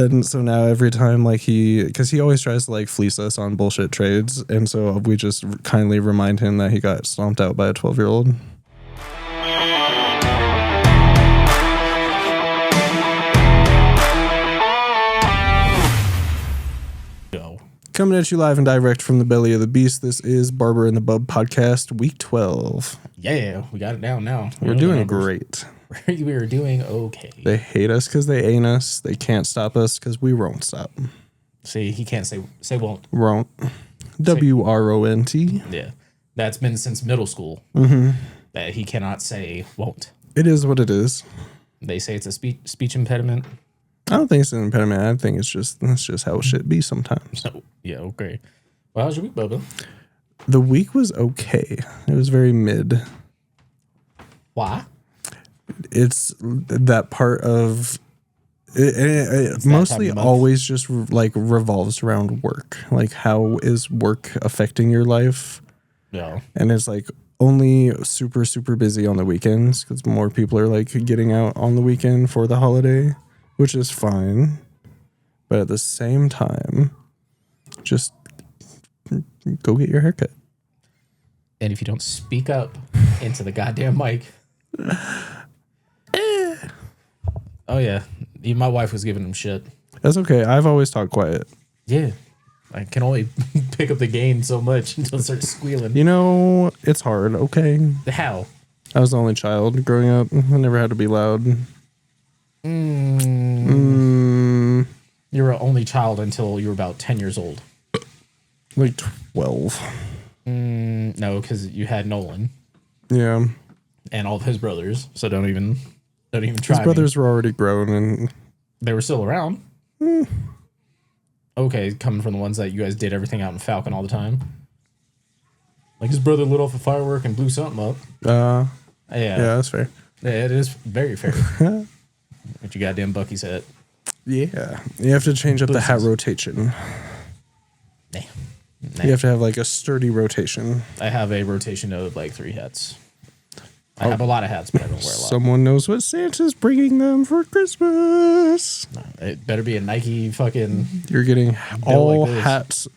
And so now every time like because he always tries to like fleece us on bullshit trades, and so we just kindly remind him that he got stomped out by a 12-year-old. Coming at you live and direct from the belly of the beast, this is Barber and the Bub podcast, week 12. Yeah, we got it down now. We're doing great. We are doing okay. They hate us because they ain't us. They can't stop us because we won't stop. See, he can't say won't. Won't. WRONT. Yeah, that's been since middle school. That he cannot say won't. It is what it is. They say it's a speech impediment. I don't think it's an impediment. I think that's just how it should be sometimes. So, yeah, okay. Well, how's your week, Bubba? The week was okay. It was very mid. Why? It's that part of it mostly always just like revolves around work. Like, how is work affecting your life? Yeah. And it's like only super, super busy on the weekends because more people are like getting out on the weekend for the holiday, which is fine. But at the same time, just go get your haircut. And if you don't speak up into the goddamn mic. Oh, yeah. My wife was giving him shit. That's okay. I've always talked quiet. Yeah. I can only pick up the gain so much until it starts squealing. You know, it's hard, okay? How? I was the only child growing up. I never had to be loud. You were an only child until you were about 10 years old. Like 12. No, because you had Nolan. Yeah. And all of his brothers. So don't even try. His brothers were already grown and they were still around. Okay, coming from the ones that you guys did everything out in Falcon all the time. Like his brother lit off a firework and blew something up. Yeah, that's fair. Yeah, it is very fair. But you goddamn Bucky's hat. Yeah. You have to change up the hat rotation. Nah. You have to have like a sturdy rotation. I have a rotation of like 3 hats. I have a lot of hats, but I don't wear a lot. Someone knows what Santa's bringing them for Christmas. It better be a Nike fucking... You're getting all like hats.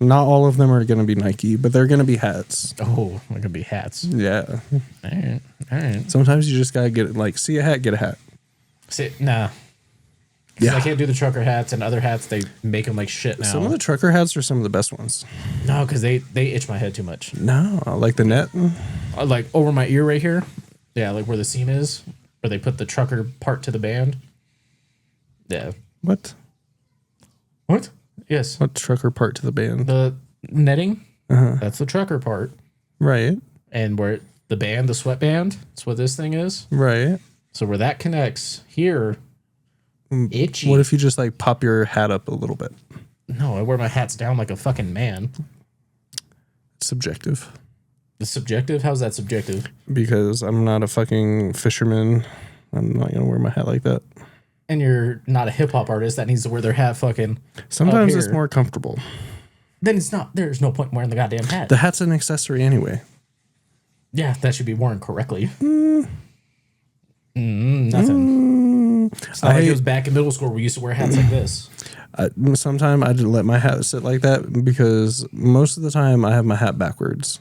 Not all of them are going to be Nike, but they're going to be hats. Oh, they're going to be hats. Yeah. All right. Sometimes you just got to get it. Like, see a hat, get a hat. See, nah. Yeah. I can't do the trucker hats, and other hats, they make them like shit now. Some of the trucker hats are some of the best ones. No, because they itch my head too much. No, like the net. Like over my ear right here. Yeah, like where the seam is, where they put the trucker part to the band. Yeah. What? Yes. What trucker part to the band? The netting. That's the trucker part. Right. And where the band, the sweatband, that's what this thing is. Right. So where that connects here, itchy. What if you just like pop your hat up a little bit? No, I wear my hats down like a fucking man. It's subjective. It's subjective? How's that subjective? Because I'm not a fucking fisherman. I'm not going to wear my hat like that. And you're not a hip hop artist that needs to wear their hat fucking. Sometimes it's more comfortable. Then it's not. There's no point in wearing the goddamn hat. The hat's an accessory anyway. Yeah, that should be worn correctly. Nothing. It's not like it was back in middle school where we used to wear hats like this. Sometimes I didn't let my hat sit like that because most of the time I have my hat backwards.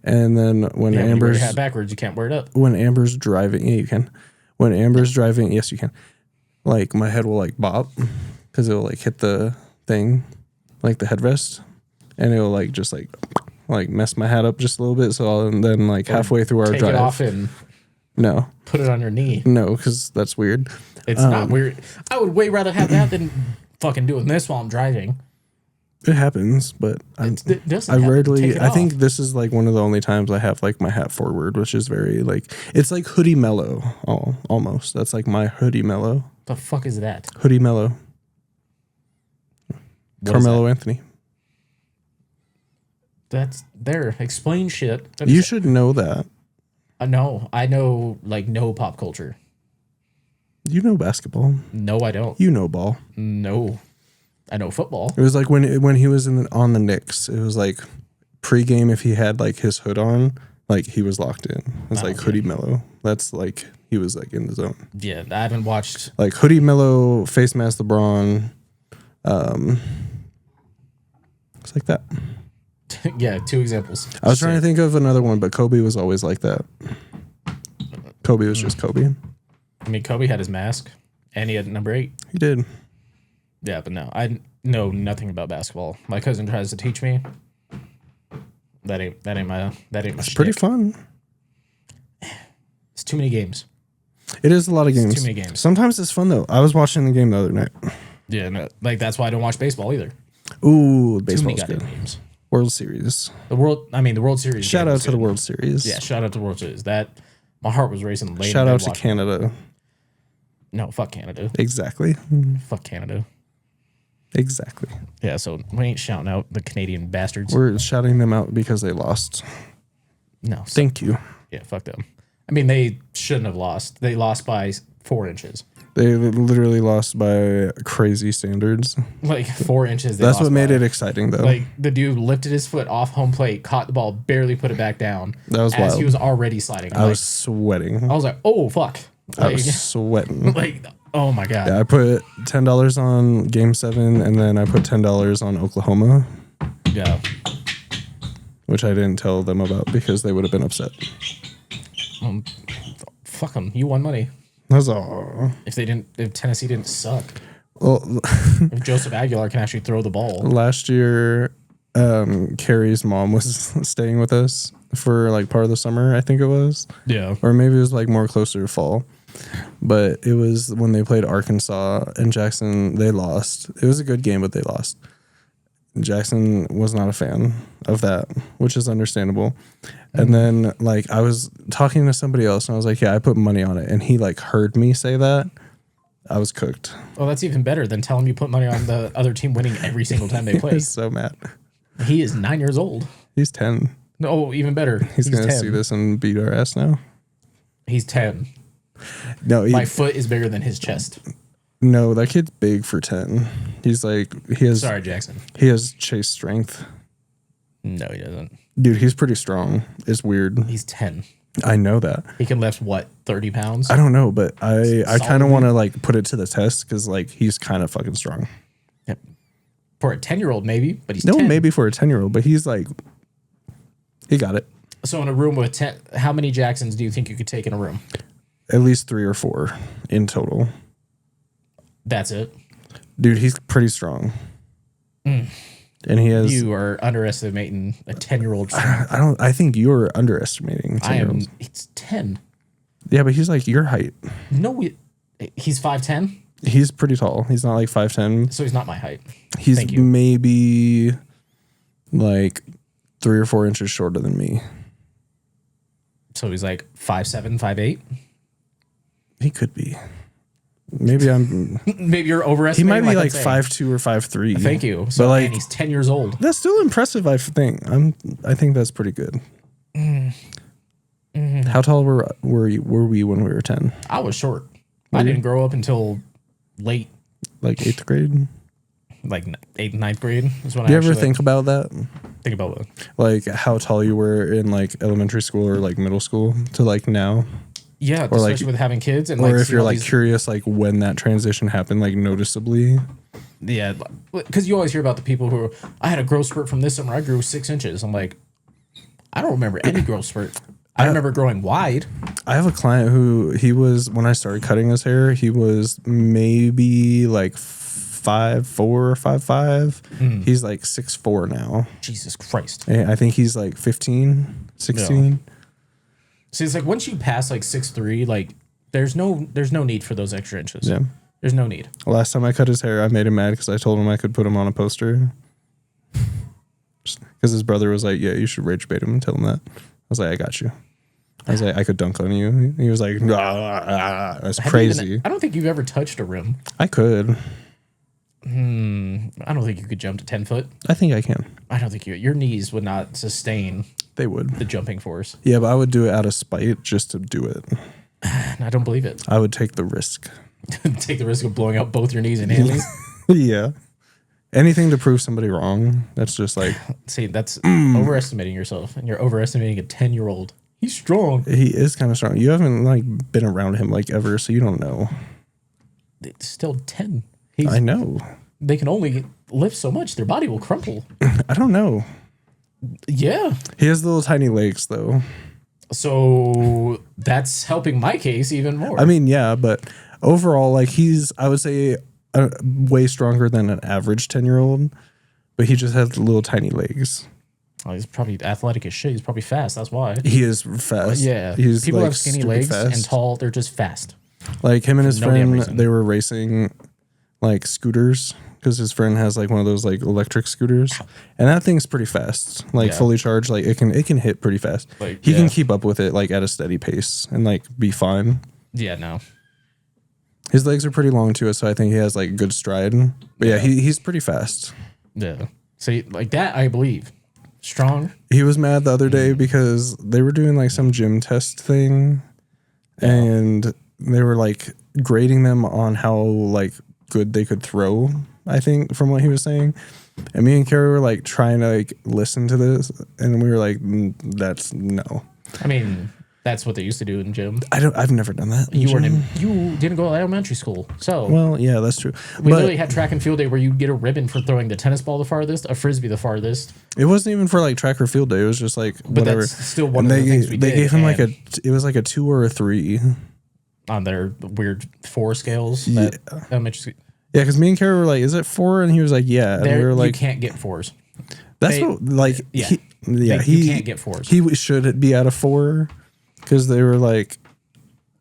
And then when when you wear Amber's your hat backwards, you can't wear it up. When Amber's driving, yeah, you can. When Amber's driving, yes, you can. Like my head will like bop because it will like hit the thing, like the headrest, and it will like just like mess my hat up just a little bit. So and then like halfway through our drive, take it off and put it on your knee. No, because that's weird. It's not weird. I would way rather have that than fucking doing this while I'm driving. It happens, but I rarely. I think this is like one of the only times I have like my hat forward, which is very like it's like hoodie mellow. Almost. That's like my hoodie mellow. The fuck is that? Hoodie mellow. Carmelo Anthony. That's there. Explain shit. You should know that. No, I know like no pop culture. You know basketball. No, I don't. You know ball. No. I know football. It was like when he was on the Knicks, it was like pregame if he had like his hood on, Like he was locked in. It's like Oh, Hoodie Mellow. That's like he was like in the zone. Yeah, I haven't watched. Like Hoodie Mellow, Face Mask LeBron. It's like that. Yeah, 2 examples. I was trying to think of another one, but Kobe was always like that. Kobe was just Kobe. I mean, Kobe had his mask, and he had number 8. He did. Yeah, but no, I know nothing about basketball. My cousin tries to teach me. That ain't my It's pretty fun. It's too many games. It is a lot of games. Too many games. Sometimes it's fun though. I was watching the game the other night. Yeah, no, like that's why I don't watch baseball either. Ooh, Too many baseball's goddamn good. games. World Series. The World Series. Shout game out was to the good. World Series. Yeah, shout out to World Series. That my heart was racing late. Shout in out bed to watching. Canada. No, fuck Canada. Exactly. Fuck Canada. Exactly. Yeah, so we ain't shouting out the Canadian bastards. We're shouting them out because they lost. No. Thank you. Yeah, fuck them. I mean, they shouldn't have lost. They lost by 4 inches. They literally lost by crazy standards. Like 4 inches. That's what made it exciting, though. Like the dude lifted his foot off home plate, caught the ball, barely put it back down. That was as wild. he was already sliding. I was sweating. I was like, oh fuck. I Like, was sweating. like, oh my god. Yeah, I put $10 on Game 7, and then I put $10 on Oklahoma, Yeah. which I didn't tell them about because they would have been upset. Fuck them. You won money. That's all. If Tennessee didn't suck. Well, If Joseph Aguilar can actually throw the ball. last year, Carrie's mom was staying with us for like part of the summer, I think it was. Yeah. Or maybe it was like more closer to fall. But it was when they played Arkansas and Jackson, they lost. It was a good game, but they lost. Jackson was not a fan of that, which is understandable. And then like I was talking to somebody else and I was like, yeah, I put money on it. And he like heard me say that. I was cooked. Well, that's even better than telling him you put money on the other team winning every single time they He play. was so mad. He is 9 years old. He's 10. No, even better. He's going to 10. see this and beat our ass now. He's 10. No, My foot is bigger than his chest. no, that kid's big for 10. He's like, Sorry, Jackson. he has chase strength. No, he doesn't. Dude, he's pretty strong. It's weird. He's 10. I know that. He can lift, what, 30 pounds? I don't know, but I kind of Solidly. want to like put it to the test because like he's kind of fucking strong. Yep. For a 10-year-old, maybe, but he's No, 10. maybe for a 10-year-old, but he's like, he got it. So in a room with 10, how many Jacksons do you think you could take in a room? At least 3 or 4 in total. That's it. Dude, he's pretty strong. And he has. You are underestimating a 10-year-old. I think you're underestimating 10-year-olds. It's 10. Yeah, but he's like your height. No, he's 5'10", He's pretty tall. He's not like 5'10". so he's not my height. He's Thank you. maybe like 3 or 4 inches shorter than me. So he's like 5'7", 5'8". He could be. Maybe I'm. Maybe you're He overestimating. might be like I'm saying. 5'2" or 5'3". Thank you. So But like and he's 10 years old. that's still impressive. I think. I think that's pretty good. How tall were we when we were 10? I was short. I didn't grow up until late, Like 8th grade. like 8th, 9th grade. Is when Do I you ever actually, think about that? think about what? Like how tall you were in like elementary school or like middle school to like now? Yeah, Or, like- especially with having kids and Or like if seeing you're all like these- curious, like when that transition happened, like noticeably. yeah, because you always hear about the people who I had a growth spurt from this summer. I grew 6 inches. I'm like, I don't remember any growth spurt. I remember growing wide. I have a client who he was when I started cutting his hair, he was maybe like 5'4", 5'5". He's like 6'4" now. Jesus Christ. And I think he's like 15, 16. See, it's like once you pass like 6'3", like there's no need for those extra inches. Yeah. There's no need. Last time I cut his hair, I made him mad because I told him I could put him on a poster. Because his brother was like, yeah, you should rage bait him and tell him that. I was like, I got you. I was like, I could dunk on you. He was like, that's Have you crazy. even- I don't think you've ever touched a rim. I could. I don't think you could jump to 10 foot. I think I can. I don't think your knees would not sustain They would. the jumping force. Yeah, but I would do it out of spite just to do it. And I don't believe it. I would take the risk. Take the risk of blowing out both your knees and hands. Yeah. anything to prove somebody wrong. That's just like See, that's overestimating yourself, and you're overestimating a 10-year-old. He's strong. he is kind of strong. You haven't like been around him like ever, so you don't know. It's still 10. I know. They can only lift so much. Their body will crumple. I don't know. Yeah. He has little tiny legs though. So that's helping my case even more. I mean, yeah, but overall, like I would say, way stronger than an average 10-year-old, but he just has little tiny legs. Oh, he's probably athletic as shit. He's probably fast. That's why. He is fast. Yeah. He's People like have skinny stupid legs fast. and tall. They're just fast. Like him and his no damn friend, reason. they were racing like scooters because his friend has like one of those like electric scooters, and that thing's pretty fast. Like Yeah. fully charged, like it can hit pretty fast. Like, he yeah. can keep up with it like at a steady pace and like be fine. Yeah, no. His legs are pretty long too, so I think he has like good stride. But yeah, he's pretty fast. Yeah. See, like that, I believe. Strong. He was mad the other day because they were doing like some gym test thing, and they were like grading them on how like good they could throw, I think, from what he was saying. And me and Carrie were like trying to like listen to this, and we were like, that's no. I mean, that's what they used to do in gym. I've never done that. in You weren't gym. you didn't go to elementary school. So Well, yeah, that's true. we But literally had track and field day where you get a ribbon for throwing the tennis ball the farthest, a frisbee the farthest. it wasn't even for like track or field day. It was just like But whatever. that's still one And of the things we they did. gave him like and it was like a 2 or a 3. on their weird 4 scales. That elementary school. Yeah, because me and Carrie were like, "Is it 4?" And he was like, "Yeah." And we There, were you like, can't get 4s. "That's they- what like yeah. he You can't get 4s. He should be at a 4 because they were like,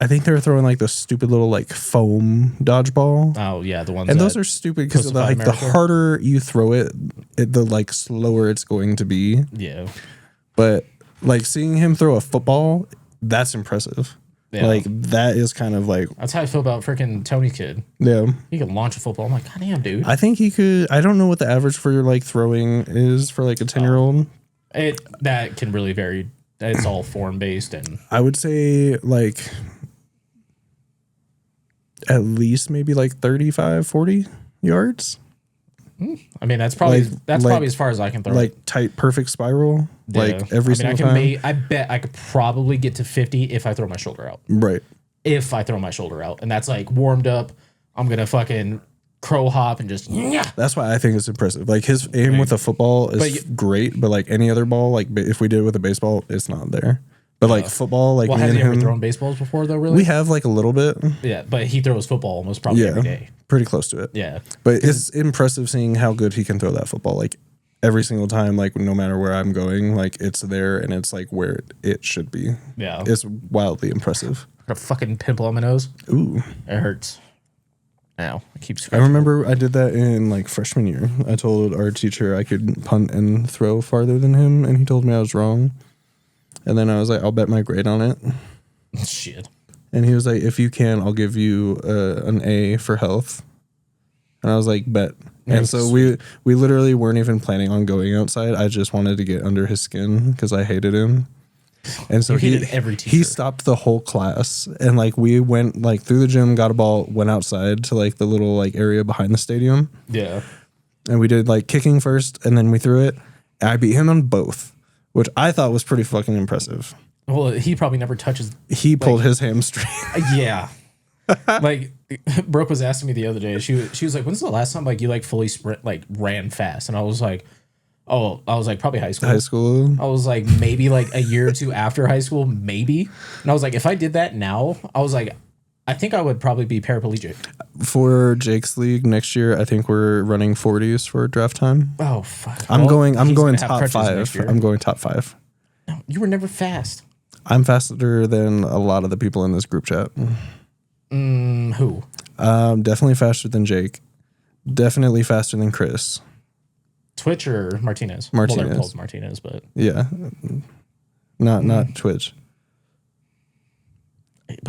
I think they were throwing like the stupid little like foam dodgeball, Oh yeah, the ones and that, those are stupid because Crucified like the America. harder you throw it, the like slower it's going to be. yeah. But like seeing him throw a football, that's impressive. Yeah. Like that is kind of like That's how I feel about freaking Tony Kid. yeah. He can launch a football. I'm like, God damn, dude. I think he could. I don't know what the average for your like throwing is for like a 10-year-old. That can really vary. It's all form based and I would say like at least maybe like 35, 40 yards. I mean that's probably Like- probably as far as I can throw. Like tight, perfect spiral. Yeah. Like every I single time. I bet I could probably get to 50 if I throw my shoulder out. Right. If I throw my shoulder out, and that's like warmed up. I'm gonna fucking crow hop and just That's why I think it's impressive. Like his aim with a football is But you- great, but like any other ball, like if we did it with a baseball, it's not there. But like football, like Well, me has and he ever him, thrown baseballs before though? Really? we have like a little bit. Yeah, but he throws football almost probably Yeah. every day. Pretty close to it. Yeah. But it's impressive seeing how good he can throw that football. Like every single time, like no matter where I'm going, like it's there and it's like where it should be. Yeah. It's wildly impressive. Got a fucking pimple on my nose. Ooh. It hurts. Ow. I keep I scratching. remember I did that in like freshman year. I told our teacher I could punt and throw farther than him, and he told me I was wrong. And then I was like, I'll bet my grade on it. Shit. And he was like, if you can, I'll give you an A for health. And I was like, bet. And Nice. so we literally weren't even planning on going outside. I just wanted to get under his skin because I hated him. And so You he hated every he teacher. stopped the whole class, and like we went like through the gym, got a ball, went outside to like the little like area behind the stadium, Yeah. and we did like kicking first, and then we threw it. And I beat him on both, which I thought was pretty fucking impressive. Well, he probably never touches. He pulled his hamstring. Yeah. Like Brooke was asking me the other day. She was like, "When's the last time like you like fully sprint like ran fast?" And I was like, probably high school. High school. I was like maybe like a year or two after high school, maybe. And I was like, if I did that now, I was like, I think I would probably be paraplegic. For Jake's league next year, I think we're running 40s for draft time. Oh fuck! I'm Well, going he's gonna have top crutches 5. next year. I'm going top 5. No, you were never fast. I'm faster than a lot of the people in this group chat. Who? Definitely faster than Jake. Definitely faster than Chris. Twitch or Martinez? Well, Martinez. they're both Martinez, but Yeah. Not Twitch.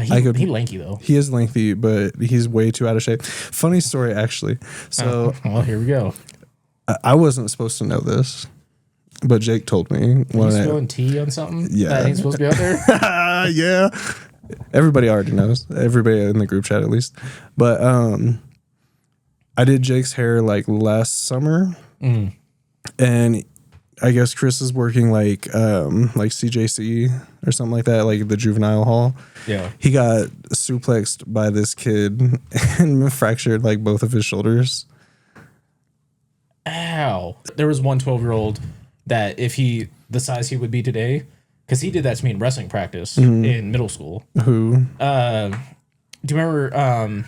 he lanky though. He is lengthy, but he's way too out of shape. Funny story, actually. So Well, here we go. I wasn't supposed to know this, but Jake told me. You When spilling tea on something? Yeah. That ain't supposed to be out there. yeah. Everybody already knows. Everybody in the group chat, at least. But I did Jake's hair like last summer, and I guess Chris is working like CJC or something like that, like the juvenile hall. Yeah. He got suplexed by this kid and fractured like both of his shoulders. Ow. There was one 12-year-old that if the size he would be today, because he did that to me in wrestling practice in middle school. Who? Do you remember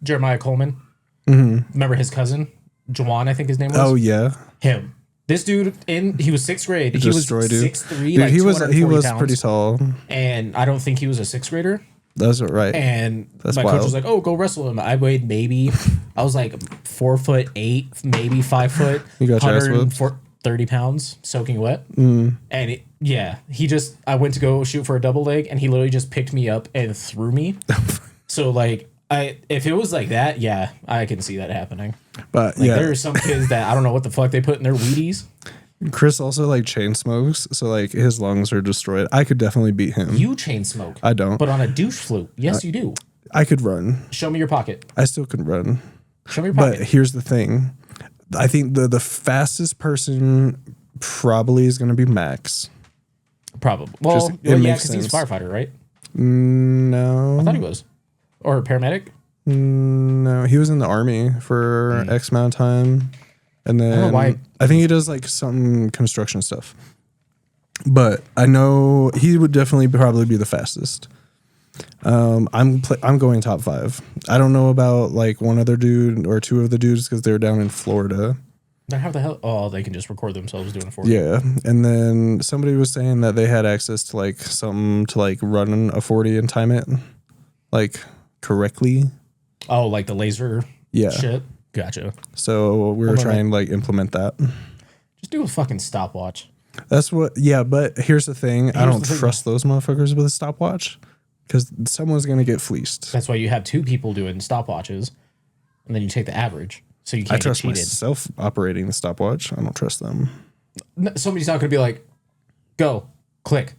Jeremiah Coleman? Remember his cousin? Jawan, I think his name was? Oh, yeah. Him. This dude, he was 6th grade. He was 6'3", dude, like he was pounds, pretty tall. And I don't think he was a 6th grader. That's right. And That's my wild. coach was like, "Oh, go wrestle him." I weighed I was like 4'8", maybe 5 foot, You got your ass whipped? 30 pounds, soaking wet. And I went to go shoot for a double leg, and he literally just picked me up and threw me. So like, if it was like that, yeah, I can see that happening. But like, there are some kids that I don't know what the fuck they put in their Wheaties. Chris also like chain smokes, so like his lungs are destroyed. I could definitely beat him. You chain smoke. I don't. But on a douche flute, yes, you do. I could run. Show me your pocket. I still could run. Show me your pocket. But here's the thing. I think the fastest person probably is going to be Max. Probably. Well, it yeah, makes because he's a firefighter, right? No. I thought he was. Or a paramedic? No, he was in the army for X amount of time. And then I don't know why. I think he does like some construction stuff. But I know he would definitely probably be the fastest. I'm going top 5. I don't know about like one other dude or two of the dudes because they're down in Florida. Then how the hell? Oh, they can just record themselves doing it for you. Yeah, and then somebody was saying that they had access to like something to like run a 40 and time it like correctly. Oh, like the laser Yeah. shit? Gotcha. So we were trying to like implement that. Just do a fucking stopwatch. That's what, yeah, but here's the thing. I don't trust those motherfuckers with a stopwatch because someone's going to get fleeced. That's why you have 2 people doing stopwatches, and then you take the average, so you can't I trust get cheated. myself operating the stopwatch. I don't trust them. Somebody's not going to be like, go, click.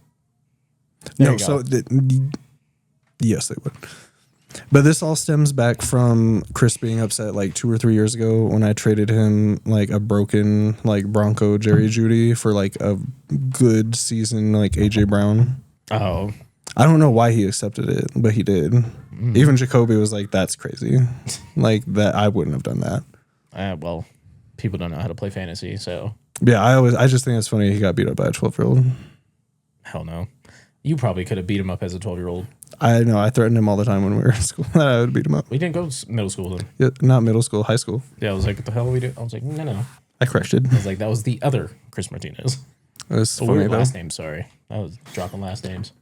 There No, so yes, they would. But this all stems back from Chris being upset like 2 or 3 years ago when I traded him like a broken like Bronco Jerry Judy for like a good season like AJ Brown. Oh. I don't know why he accepted it, but he did. Even Jacoby was like, "That's crazy." Like that, I wouldn't have done that. Well, people don't know how to play fantasy, so Yeah, I just think it's funny he got beat up by a 12-year-old. hell no. You probably could have beat him up as a 12-year-old. I know. I threatened him all the time when we were in school that I would beat him up. We didn't go to middle school then. Yeah, not middle school, high school. Yeah, I was like, what the hell are we doing? I was like, no. I corrected. I was like, that was the other Chris Martinez. It was Oh, funny weird though. last name, sorry. I was dropping last names.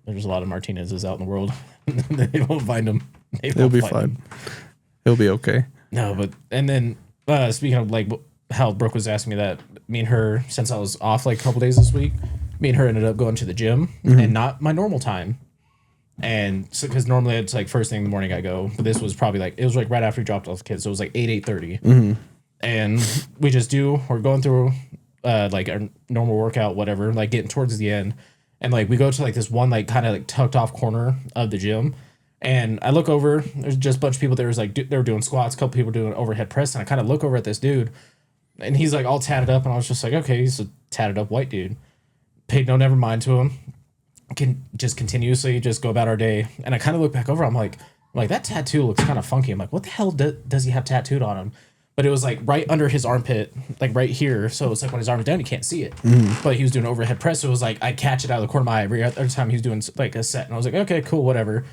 There's a lot of Martinez's out in the world. They won't find them. He'll be fine. He'll be okay. No, but and then speaking of like how Brooke was asking me that, me and her, since I was off like a couple days this week, me and her ended up going to the gym and not my normal time. And so because normally it's like first thing in the morning I go, but this was probably like it was like right after we dropped off the kids, so it was like 8:30. And we're going through like our normal workout, whatever, like getting towards the end. And like we go to like this one like kind of like tucked off corner of the gym, and I look over. There's just a bunch of people. There was like they were doing squats. A couple people doing overhead press, and I kind of look over at this dude, and he's like all tatted up, and I was just like, okay, he's a tatted up white dude. Paid no never mind to him. Can just continuously just go about our day. And I kind of look back over. I'm like that tattoo looks kind of funky. I'm like, what the hell does he have tattooed on him? But it was like right under his armpit, like right here. So it's like when his arm is down, you can't see it. But he was doing overhead press. So it was like I catch it out of the corner of my eye every other time he was doing like a set. And I was like, okay, cool, whatever.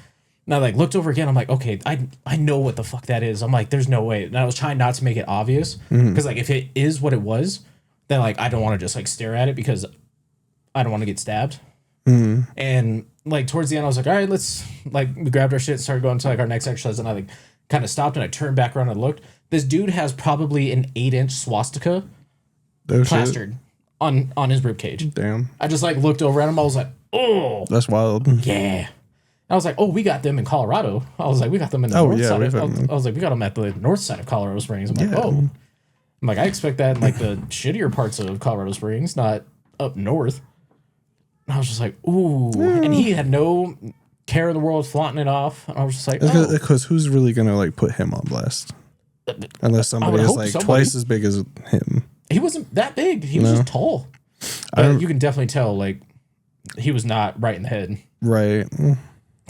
And I like looked over again. I'm like, okay, I know what the fuck that is. I'm like, there's no way. And I was trying not to make it obvious because like if it is what it was, then like I don't want to just like stare at it because I don't want to get stabbed. And like towards the end, I was like, all right, let's like we grabbed our shit, started going to like our next exercise, and I like kind of stopped and I turned back around and looked. This dude has probably an 8-inch swastika plastered on his ribcage. Damn. I just like looked over at him. I was like, oh, That's wild. yeah. I was like, oh, we got them in Colorado. I was like, we got them in the north side. I was like, we got them at the north side of Colorado Springs. I'm like, oh. I'm like, I expect that in like the shittier parts of Colorado Springs, not up north. And I was just like, ooh. And he had no care in the world, flaunting it off. And I was just like, Because who's really gonna like put him on blast? Unless somebody is like twice as big as him. He wasn't that big. He was just tall. But you can definitely tell like he was not right in the head. Right.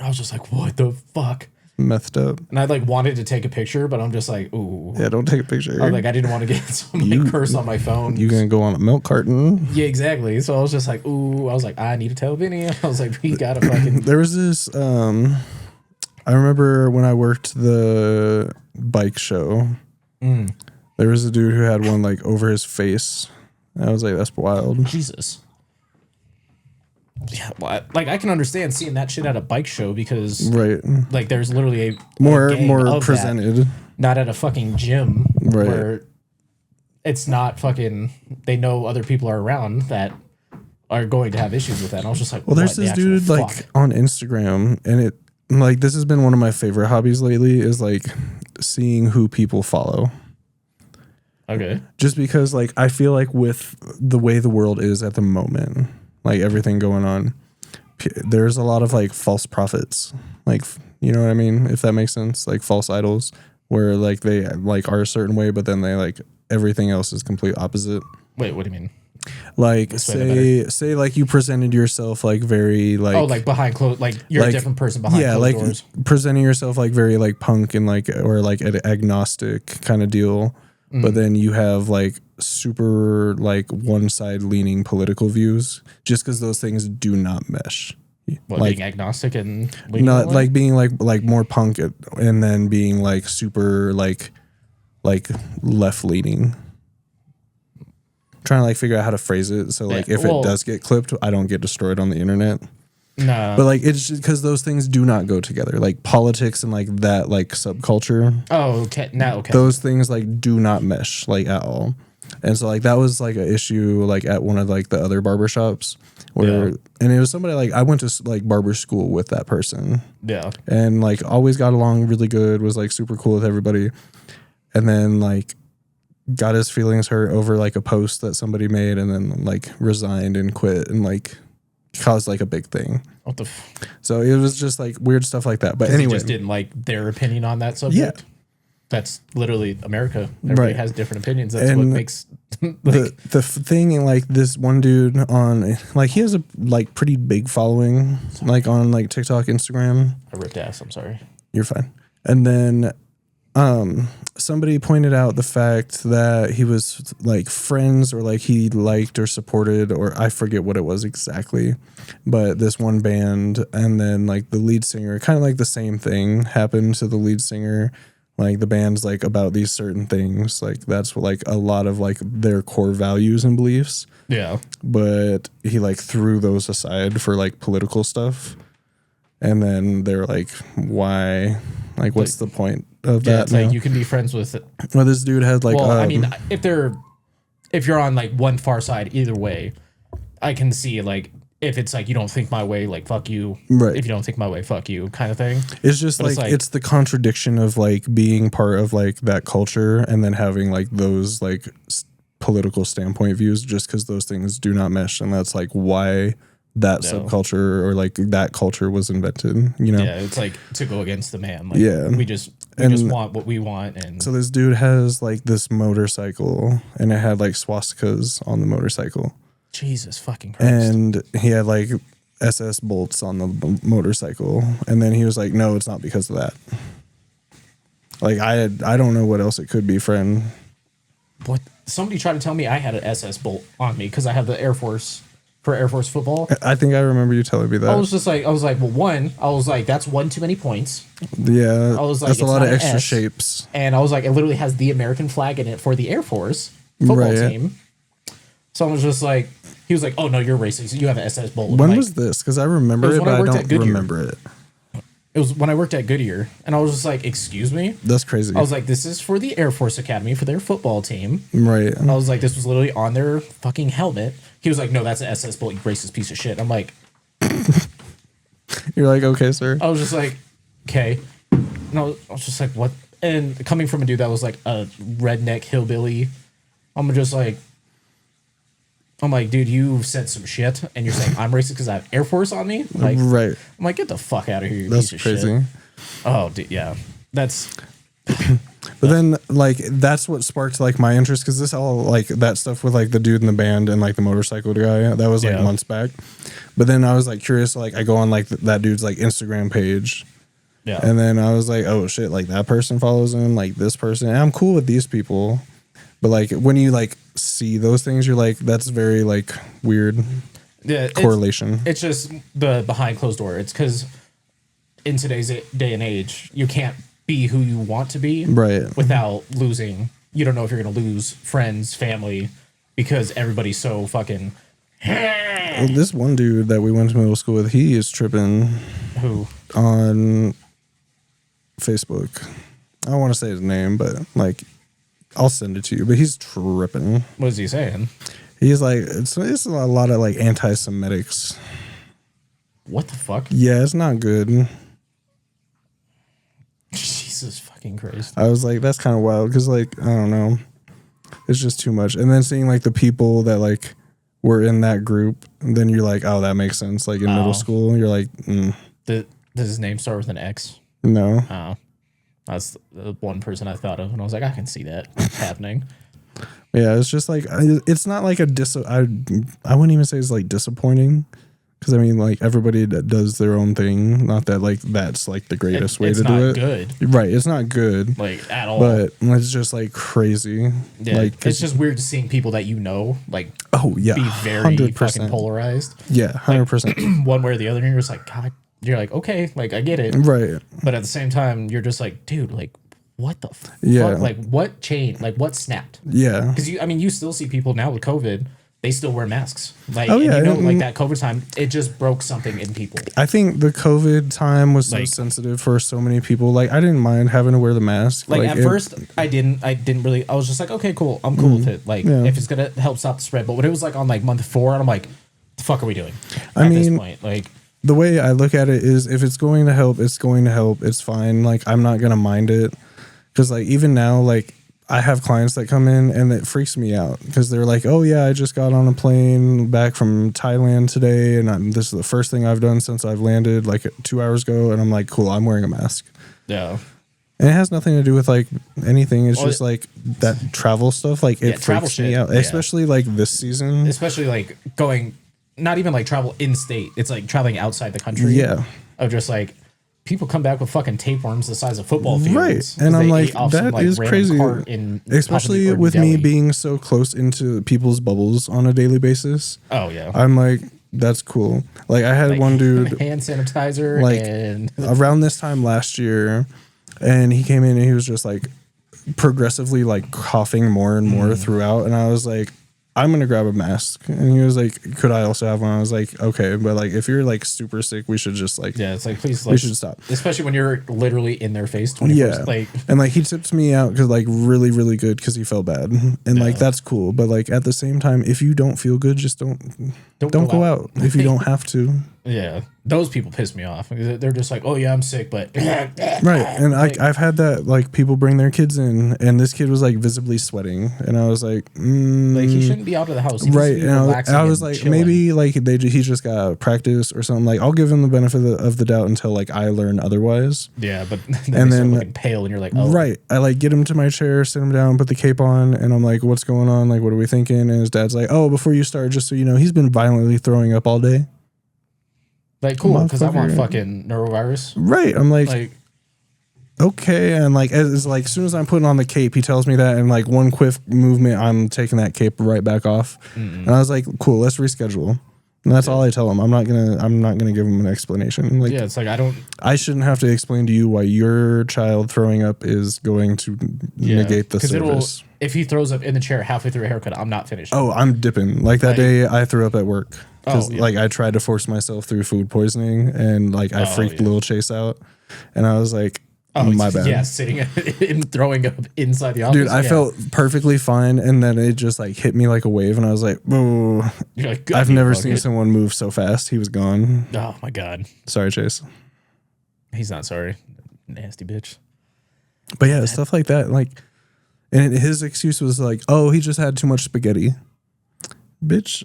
I was just like, what the fuck? Messed up. And I like wanted to take a picture, but I'm just like, ooh. Yeah, don't take a picture. I was like, I didn't want to get some curse on my phone. You gonna go on a milk carton? Yeah, exactly. So I was just like, ooh. I was like, I need to tell Vinny. I was like, we gotta fucking. There was this. I remember when I worked the bike show. There was a dude who had one like over his face. I was like, that's wild. Jesus. Yeah, well, I can understand seeing that shit at a bike show because like there's literally a more of presented, that, not at a fucking gym where it's not fucking. They know other people are around that are going to have issues with that. And I was just like, well, there's this dude like on Instagram, and it like this has been one of my favorite hobbies lately is like seeing who people follow. Okay, just because like I feel like with the way the world is at the moment. Like everything going on, there's a lot of like false prophets, like, you know what I mean? If that makes sense, like false idols where like they like are a certain way, but then they like everything else is complete opposite. Wait, what do you mean? Like say like you presented yourself like very like like behind closed, like you're a different person behind closed doors. Presenting yourself like very like punk and like or like an agnostic kind of deal. But then you have like super like one side leaning political views just because those things do not mesh. What, like being agnostic and not like being like more punk and then being like super like left leaning. Trying to like figure out how to phrase it so like if it does get clipped, I don't get destroyed on the internet. No, but like it's just because those things do not go together. Like politics and like that like subculture. Oh, okay. Now, okay. Those things like do not mesh like at all. And so like that was like an issue like at one of like the other barbershops where and it was somebody like I went to like barber school with that person. Yeah. And like always got along really good, was like super cool with everybody. And then like got his feelings hurt over like a post that somebody made and then like resigned and quit and like caused like a big thing. What the so it was just like weird stuff like that. But anyway, he just didn't like their opinion on that subject. Yeah. That's literally America. Everybody has different opinions. That's what makes like, the thing. Like this one dude on like he has a like pretty big following like on like TikTok, Instagram. I ripped ass. I'm sorry. You're fine. And then somebody pointed out the fact that he was like friends or like he liked or supported or I forget what it was exactly, but this one band and then like the lead singer, kind of like the same thing happened to the lead singer. Like the band's like about these certain things, like that's like a lot of like their core values and beliefs. Yeah. But he like threw those aside for like political stuff. And then they're like, why? Like, what's the point of that? It's like you can be friends with it. Well, this dude had like, I mean, if you're on like one far side, either way, I can see like, if it's like, you don't think my way, like, fuck you. Right. If you don't think my way, fuck you kind of thing. It's just like, it's the contradiction of like being part of like that culture and then having like those like political standpoint views just because those things do not mesh. And that's like why that subculture or like that culture was invented, you know? Yeah, it's like to go against the man. Like, yeah. We just want what we want. And so this dude has like this motorcycle and it had like swastikas on the motorcycle. Jesus fucking Christ. And he had like SS bolts on the motorcycle. And then he was like, no, it's not because of that. Like I don't know what else it could be, friend. What? Somebody tried to tell me I had an SS bolt on me because I have the Air Force for Air Force football. I think I remember you telling me that. I was like, well, one, I was like, that's one too many points. Yeah. I was like, that's a lot of extra shapes. And I was like, it literally has the American flag in it for the Air Force football team. So I was just like, he was like, oh no, you're racist. You have an SS bolt. When was this? Because I remember it, but I don't remember it. It was when I worked at Goodyear, and I was just like, excuse me? That's crazy. I was like, this is for the Air Force Academy, for their football team. Right. And I was like, this was literally on their fucking helmet. He was like, no, that's an SS bolt, you racist piece of shit. I'm like... You're like, okay, sir. I was just like, okay. And I was just like, what? And coming from a dude that was like a redneck hillbilly, I'm just like... I'm like, dude, you said some shit, and you're saying I'm racist because I have Air Force on me. Like, Right. I'm like, get the fuck out of here, you That's piece of crazy. shit. Oh, dude, yeah, that's But then, like, that's what sparked like my interest because this all like that stuff with like the dude in the band and like the motorcycle guy that was like Yeah. months back. But then I was like curious, like I go on like that dude's like Instagram page, yeah. and then I was like, oh shit, like that person follows him, like this person. And I'm cool with these people, but like when you like see those things, you're like, that's very like weird Yeah, correlation. It's just the behind closed door. It's because in today's day and age, you can't be who you want to be, Right. without losing. You don't know if you're gonna lose friends, family, because everybody's so fucking. Well, this one dude that we went to middle school with, he is tripping Who? on Facebook. I don't want to say his name, but like I'll send it to you. But he's tripping. What is he saying? He's like, it's a lot of like anti-Semitics. What the fuck? Yeah, it's not good. Jesus fucking Christ. I was like, that's kind of wild because like I don't know, it's just too much. And then seeing like the people that like were in that group, and then you're like, oh, that makes sense. Like in middle school, you're like, Does his name start with an X? no. Oh, that's the one person I thought of, and I was like, I can see that happening. Yeah, it's just like it's not like I wouldn't even say it's like disappointing because I mean like everybody that does their own thing. Not that like that's like the greatest way to do it. Good, Right? It's not good, like at all. but it's just like crazy. Yeah, Like it's just weird seeing people that you know like oh yeah, be very fucking polarized, Yeah, 100%. one way or the other, and you're just like, God, you're like, okay, like I get it, Right? but at the same time, you're just like, dude, like what the fuck? Yeah. Like what changed? Like what snapped? Yeah. Because you still see people now with COVID, they still wear masks. Like, Oh, yeah, and you know, and- like that COVID time, it just broke something in people. I think the COVID time was so Like- sensitive for so many people. Like I didn't mind having to wear the mask. Like at it- first, I didn't really. I was just like, okay, cool, I'm cool with it. Like Yeah. if it's gonna help stop the spread. But when it was like on like month 4, and I'm like, the fuck are we doing? I At this mean, point, like the way I look at it is if it's going to help, it's going to help. It's fine. Like I'm not going to mind it. Cause like even now, like I have clients that come in and it freaks me out because they're like, oh yeah, I just got on a plane back from Thailand today. And this is the first thing I've done since I've landed like 2 hours ago. And I'm like, cool, I'm wearing a mask. yeah. And it has nothing to do with like anything. It's Well, just like that travel stuff. Like it travel freaks me shit, out, yeah. especially like this season. Especially like going, not even like travel in state. It's like traveling outside the country. Yeah. Of just like people come back with fucking tapeworms the size of football fields. Right. 'cause And I'm they like, ate off some, that is random crazy. cart in Especially Papua New with Guinea. me being so close into people's bubbles on a daily basis. Oh yeah. I'm like, that's cool. Like I had Like, one dude hand sanitizer like and around this time last year, and he came in and he was just like progressively like coughing more and more throughout. And I was like, I'm gonna grab a mask. And he was like, could I also have one? I was like, okay, but like if you're like super sick, we should just like yeah, it's like please we let's, should stop. especially when you're literally in their face 24 Yeah, like and like he tipped me out because like really really good because he felt bad, and like that's cool. But like at the same time, if you don't feel good, just don't go out if you don't have to. yeah, those people piss me off. They're just like, oh yeah, I'm sick, but Right, and I've had that like people bring their kids in, and this kid was like visibly sweating, and I was like, like he shouldn't be out of the house. He needs to right, be and relaxing I was and like, chilling. maybe like he just got practice or something. Like I'll give him the benefit of the doubt until like I learn otherwise. Yeah, but And then they start then- looking pale, and you're like, oh Right. I like get him to my chair, sit him down, put the cape on, and I'm like, what's going on? Like, what are we thinking? And his dad's like, oh, before you start, just so you know, he's been violently throwing up all day. like cool because I want Motherfucker. fucking norovirus. Right. I'm like, Like okay. And like, as like, as soon as I'm putting on the cape, he tells me that, and like one quick movement, I'm taking that cape right back off. And I was like, cool, let's reschedule. And that's all I tell him. I'm not gonna give him an explanation. Like, yeah, it's like I shouldn't have to explain to you why your child throwing up is going to negate the 'cause service. if he throws up in the chair halfway through a haircut, I'm not finished. Oh, I'm dipping. Like that Like- day I threw up at work. Because Oh, yeah. like I tried to force myself through food poisoning, and like I freaked yeah. Lil Chase out, and I was like, Oh, my bad. Yeah, sitting and throwing up inside the office. Dude, I yeah. felt perfectly fine, and then it just like hit me like a wave, and I was like, "Whoa!" You're like, "Good, I've you never fuck seen it." someone move so fast. He was gone. Oh my god, Sorry, Chase. he's not sorry, nasty bitch. But yeah, stuff like that. Like, and his excuse was like, "Oh, he just had too much spaghetti." bitch.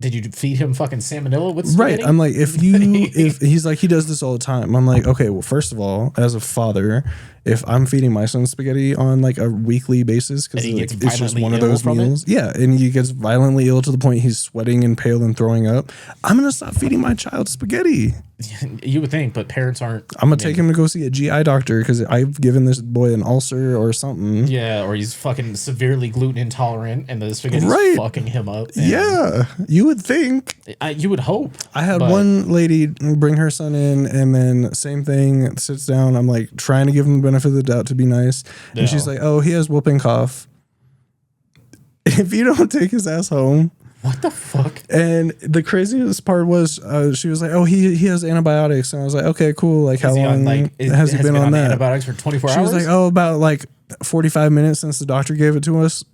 Did you feed him fucking salmonella with spaghetti? Right. I'm like, if he's like, he does this all the time. I'm like, okay, well, first of all, as a father, if I'm feeding my son spaghetti on like a weekly basis, because like, it's just one of those meals. Yeah. And he gets violently ill to the point he's sweating and pale and throwing up. I'm going to stop feeding my child spaghetti. You would think, but parents aren't. I'm going to take him to go see a GI doctor because I've given this boy an ulcer or something. Yeah. Or he's fucking severely gluten intolerant and the spaghetti's fucking him up. Yeah. You would think. You would hope. I had one lady bring her son in, and then same thing, sits down. I'm like trying to give him the benefit of the doubt to be nice. No. And she's like, oh, he has whooping cough. If you don't take his ass home. What the fuck? And the craziest part was she was like, oh, he has antibiotics. And I was like, okay, cool. Like, how long has he been on that? Antibiotics for 24 hours? She was like, oh, about like 45 minutes since the doctor gave it to us.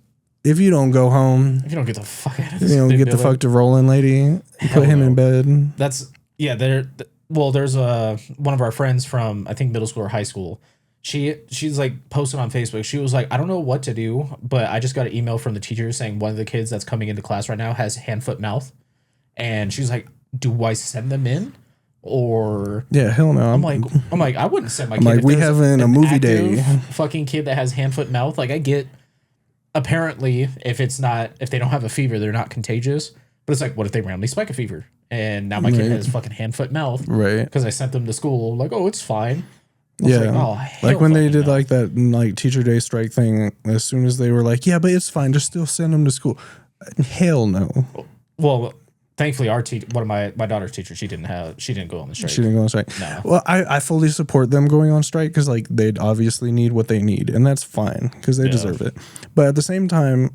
If you don't go home, if you don't get the fuck out of this, you know, get the fuck to rolling, lady. Put him in bed. That's there's one of our friends from I think middle school or high school. She's like posted on Facebook. She was like, I don't know what to do, but I just got an email from the teacher saying one of the kids that's coming into class right now has hand, foot, mouth, and she's like, do I send them in? Or yeah, hell no. I'm like, I wouldn't send my kid. Like, we having a movie day. Fucking kid that has hand, foot, mouth. Like, I get. Apparently, if they don't have a fever, they're not contagious. But it's like, what if they randomly spike a fever? And now my kid has fucking hand, foot, mouth. Right. Because I sent them to school. Like, oh, it's fine. Like when they did like that like teacher day strike thing, as soon as they were like, yeah, but it's fine, just still send them to school. Hell no. Well, thankfully, one of my daughter's teachers, she didn't go on the strike. She didn't go on strike. No. Well, I fully support them going on strike because like they'd obviously need what they need, and that's fine because they deserve it. But at the same time,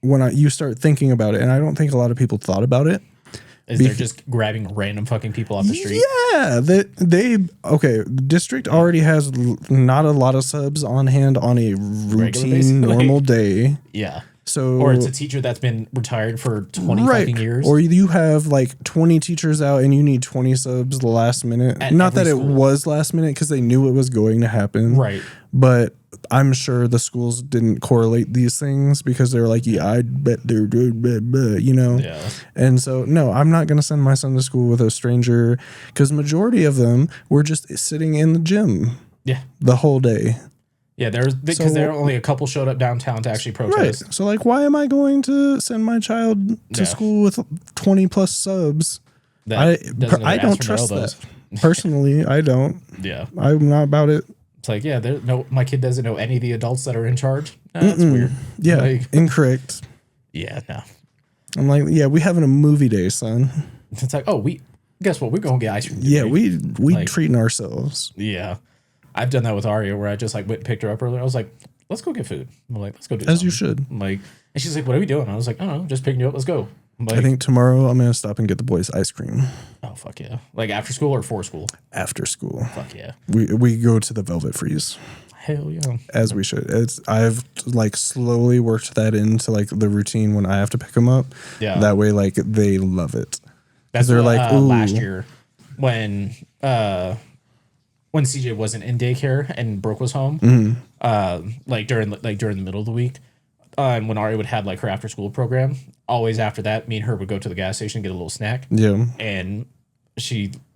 when you start thinking about it, and I don't think a lot of people thought about it, they're just grabbing random fucking people off the street. Yeah, the district already has not a lot of subs on hand on a routine normal day. Yeah. So, or it's a teacher that's been retired for 20 fucking years. Or you have like 20 teachers out and you need 20 subs the last minute. Not that it was last minute because they knew it was going to happen. Right. But I'm sure the schools didn't correlate these things because they were like, yeah, I bet they're good, you know? Yeah. And so, no, I'm not going to send my son to school with a stranger because majority of them were just sitting in the gym. Yeah. The whole day. Yeah, because there are only a couple showed up downtown to actually protest. Right. So, like, why am I going to send my child to school with 20 plus subs? I don't trust that. Personally, I don't. Yeah. I'm not about it. It's like, yeah, my kid doesn't know any of the adults that are in charge. That's weird. Yeah, like, incorrect. Yeah, no. I'm like, yeah, we having a movie day, son. It's like, oh, guess what? We're going to get ice cream today. Yeah, we like, treating ourselves. Yeah. I've done that with Aria where I just like went and picked her up earlier. I was like, let's go get food. I'm like, let's go do As something. you should. I'm like, and she's like, what are we doing? I was like, I don't know, just picking you up. Let's go. Like, I think tomorrow I'm going to stop and get the boys ice cream. Oh, fuck yeah. Like after school or for school? After school. Fuck yeah. We go to the Velvet Freeze. Hell yeah. As we should. I've like slowly worked that into like the routine when I have to pick them up. Yeah. That way, like they love it. That's they're like, ooh. Last year when CJ wasn't in daycare and Brooke was home, like during the middle of the week, and when Ari would have like her after school program, always after that, me and her would go to the gas station and get a little snack. Yeah. And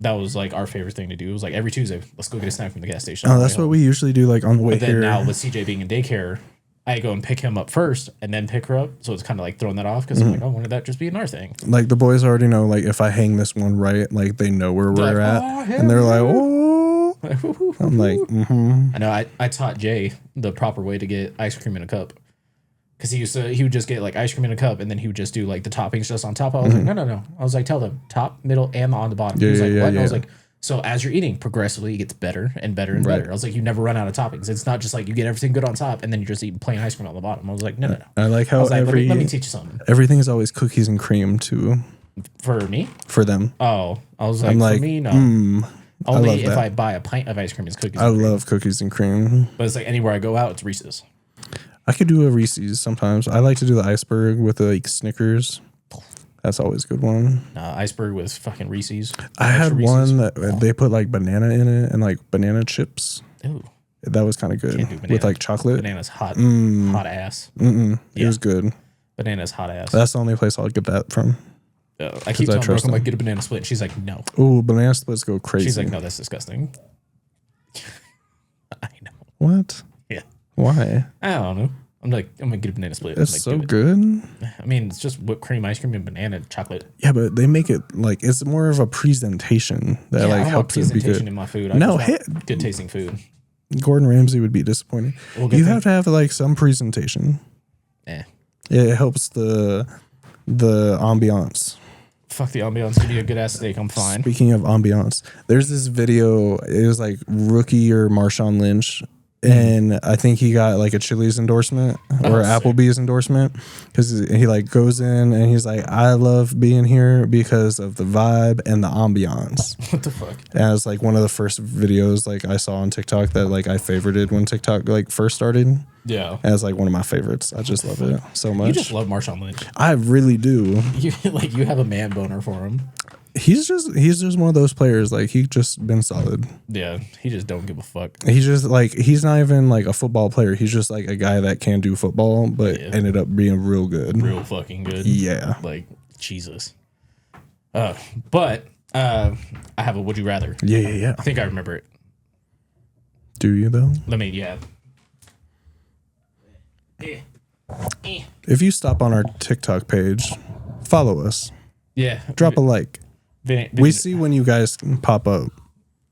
that was like our favorite thing to do. It was like every Tuesday, let's go get a snack from the gas station. Oh, that's what we usually do like on the way here. But then now with CJ being in daycare, I go and pick him up first and then pick her up. So it's kind of like throwing that off because I'm like, oh, why did that just be our thing? Like the boys already know, like if I hang this one right, like they know where we're at. And they're like, oh. I'm like, I know I taught Jay the proper way to get ice cream in a cup. Because he would just get like ice cream in a cup and then he would just do like the toppings just on top. I was like, no. I was like, tell them top, middle, and on the bottom. He was like, what? And I was like, so as you're eating, progressively it gets better and better and better. I was like, you never run out of toppings. It's not just like you get everything good on top and then you just eat plain ice cream on the bottom. I was like, no. I like how let me teach you something. Everything is always cookies and cream too. For me? For them. Oh, I was like, for me, no. Only if I buy a pint of ice cream, it's cookies and cream. I love cookies and cream. But it's like anywhere I go out, it's Reese's. I could do a Reese's sometimes. I like to do the iceberg with the like Snickers. That's always a good one. Iceberg with fucking Reese's. I had Reese's. One that they put like banana in it and like banana chips. Ooh. That was kind of good with like chocolate. Banana's hot ass. It was good. Banana's hot ass. That's the only place I'll get that from. I keep telling trust Brooke, I'm like, them. get a banana split. She's like, no. Ooh, banana splits go crazy. She's like, no, that's disgusting. I know. What? Yeah. Why? I don't know. I'm like, I'm gonna get a banana split. It's like, so good. I mean, it's just whipped cream, ice cream, and banana chocolate. Yeah, but they make it like it's more of a presentation that like I don't want helps it be presentation good. in my food. No, Good tasting food. Gordon Ramsay would be disappointed. Well, You have to have like some presentation. It helps the ambiance. Fuck the ambiance. Give me a good ass steak. I'm fine. Speaking of ambiance, there's this video. It was like Rookie or Marshawn Lynch. And I think he got like a Chili's endorsement or Applebee's endorsement because he like goes in and he's like, I love being here because of the vibe and the ambiance. What the fuck? And it's like one of the first videos like I saw on TikTok that like I favorited when TikTok like first started. Yeah. And it's like one of my favorites. I just love it so much. You just love Marshawn Lynch. I really do. You have a man boner for him. He's just one of those players. Like he just been solid. Yeah, he just don't give a fuck. He's just like he's not even like a football player. He's just like a guy that can do football, but ended up being real good. Real fucking good. Yeah. Like Jesus. But I have a would you rather. Yeah. I think I remember it. Do you though? If you stop on our TikTok page, follow us. Yeah. Drop a like. Vinny, We see when you guys pop up.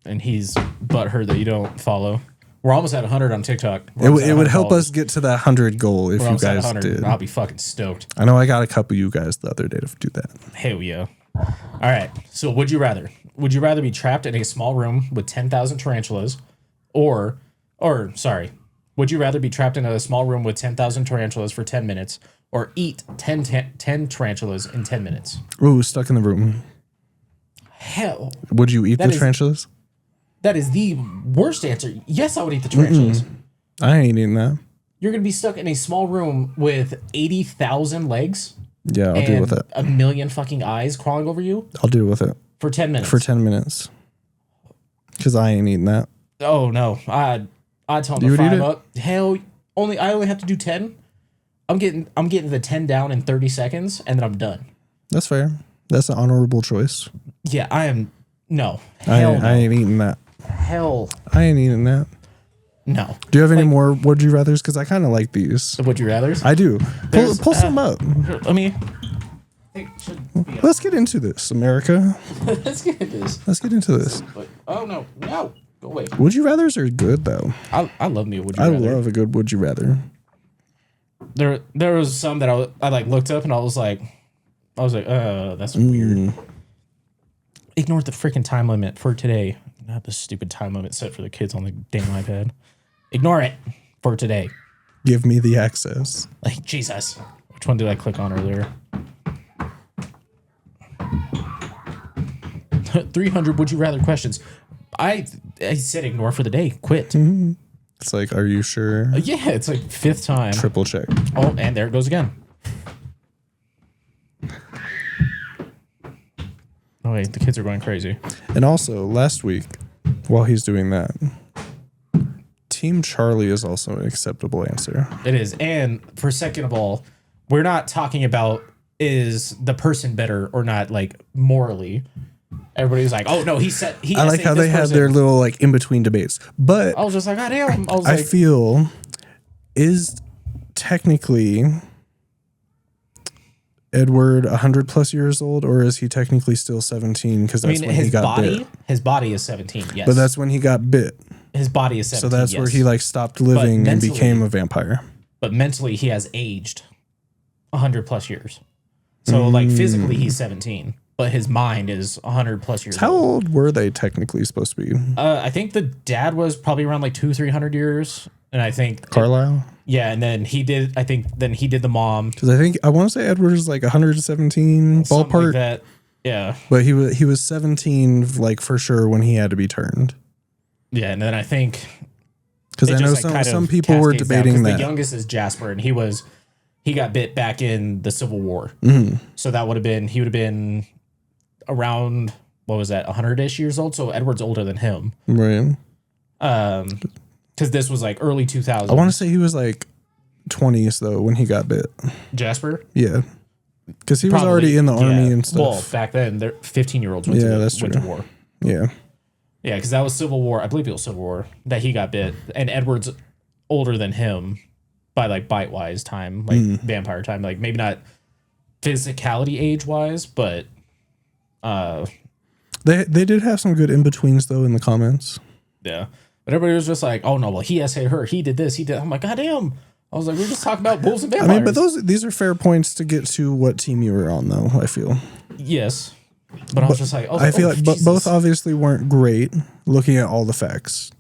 and he's butthurt that you don't follow. We're almost at 100 on TikTok. It would help us get to that 100 goal if you guys did. I'll be fucking stoked. I know I got a couple of you guys the other day to do that. Hell yeah. All right. So would you rather? Would you rather be trapped in a small room with 10,000 tarantulas or sorry, would you rather be trapped in a small room with 10,000 tarantulas for 10 minutes or eat 10 tarantulas in 10 minutes? Ooh, stuck in the room. Hell. Would you eat the tarantulas? That is the worst answer. Yes, I would eat the tarantulas. I ain't eating that. You're going to be stuck in a small room with 80,000 legs. Yeah, I'll deal with it. A million fucking eyes crawling over you. I'll deal with it. For 10 minutes. For 10 minutes. Because I ain't eating that. Oh, no. I'd tell him to fry him up. Hell, I only have to do 10. I'm getting the 10 down in 30 seconds, and then I'm done. That's fair. That's an honorable choice. Yeah, I am. No. I ain't eating that. Hell. I ain't eating that. No. Do you have any more would you rathers? Because I kind of like these. Would you rathers? I do. Pull some up. Let me. Let's get into this, America. Let's get into this. Let's get into this. Oh, no. No. Go away. Would you rathers are good, though. I love me a would you rather. I love a good would you rather. There was some that I like looked up and I was like, that's weird. Ignore the freaking time limit for today. Not the stupid time limit set for the kids on the damn iPad. Ignore it for today. Give me the access. Like, Jesus. Which one did I click on earlier? 300 would you rather questions. I said ignore for the day. Quit. Mm-hmm. It's like, are you sure? Yeah, it's like fifth time. Triple check. Oh, and there it goes again. Oh, wait, the kids are going crazy. And also, last week, while he's doing that, Team Charlie is also an acceptable answer. It is. And for second of all, we're not talking about is the person better or not, like, morally. Everybody's like, oh, no, I like how they have their little, like, in-between debates. But I was just like, God damn. I feel, is technically Edward 100 plus years old, or is he technically still 17? Because that's when he got bit. His body is 17, yes. But that's when he got bit. His body is 17, so that's where he like stopped living and became a vampire. But mentally, he has aged 100 plus years. So like physically, he's 17, but his mind is 100 plus years How old were they technically supposed to be? I think the dad was probably around like 200-300 years, and I think Carlisle. Yeah, and then he did. I think then he did the mom. Because I want to say Edward is like 117 ballpark. Like that. Yeah. But he was 17 like for sure when he had to be turned. Yeah, and then I think because I know some people were debating that the youngest is Jasper, and he got bit back in the Civil War. So that he would have been around, what was that, 100-ish years old. So Edward's older than him, right? Because this was like early 2000s. I want to say he was like 20s though when he got bit. Jasper? Yeah. Because he was Probably, already in the yeah. army and stuff. Well, back then, they're 15-year-olds went, went to war. Yeah. Yeah, because that was Civil War. I believe it was Civil War that he got bit. And Edward's older than him by like bite-wise time, like vampire time. Like maybe not physicality age-wise, but... They did have some good in-betweens though in the comments. Yeah. But everybody was just like, oh no, well, he essayed her. He did this. He did. I'm like, goddamn. I was like, we're just talking about wolves and vampires. I mean, but these are fair points to get to what team you were on, though, I feel. Yes. But I was just like, I feel like both obviously weren't great looking at all the facts.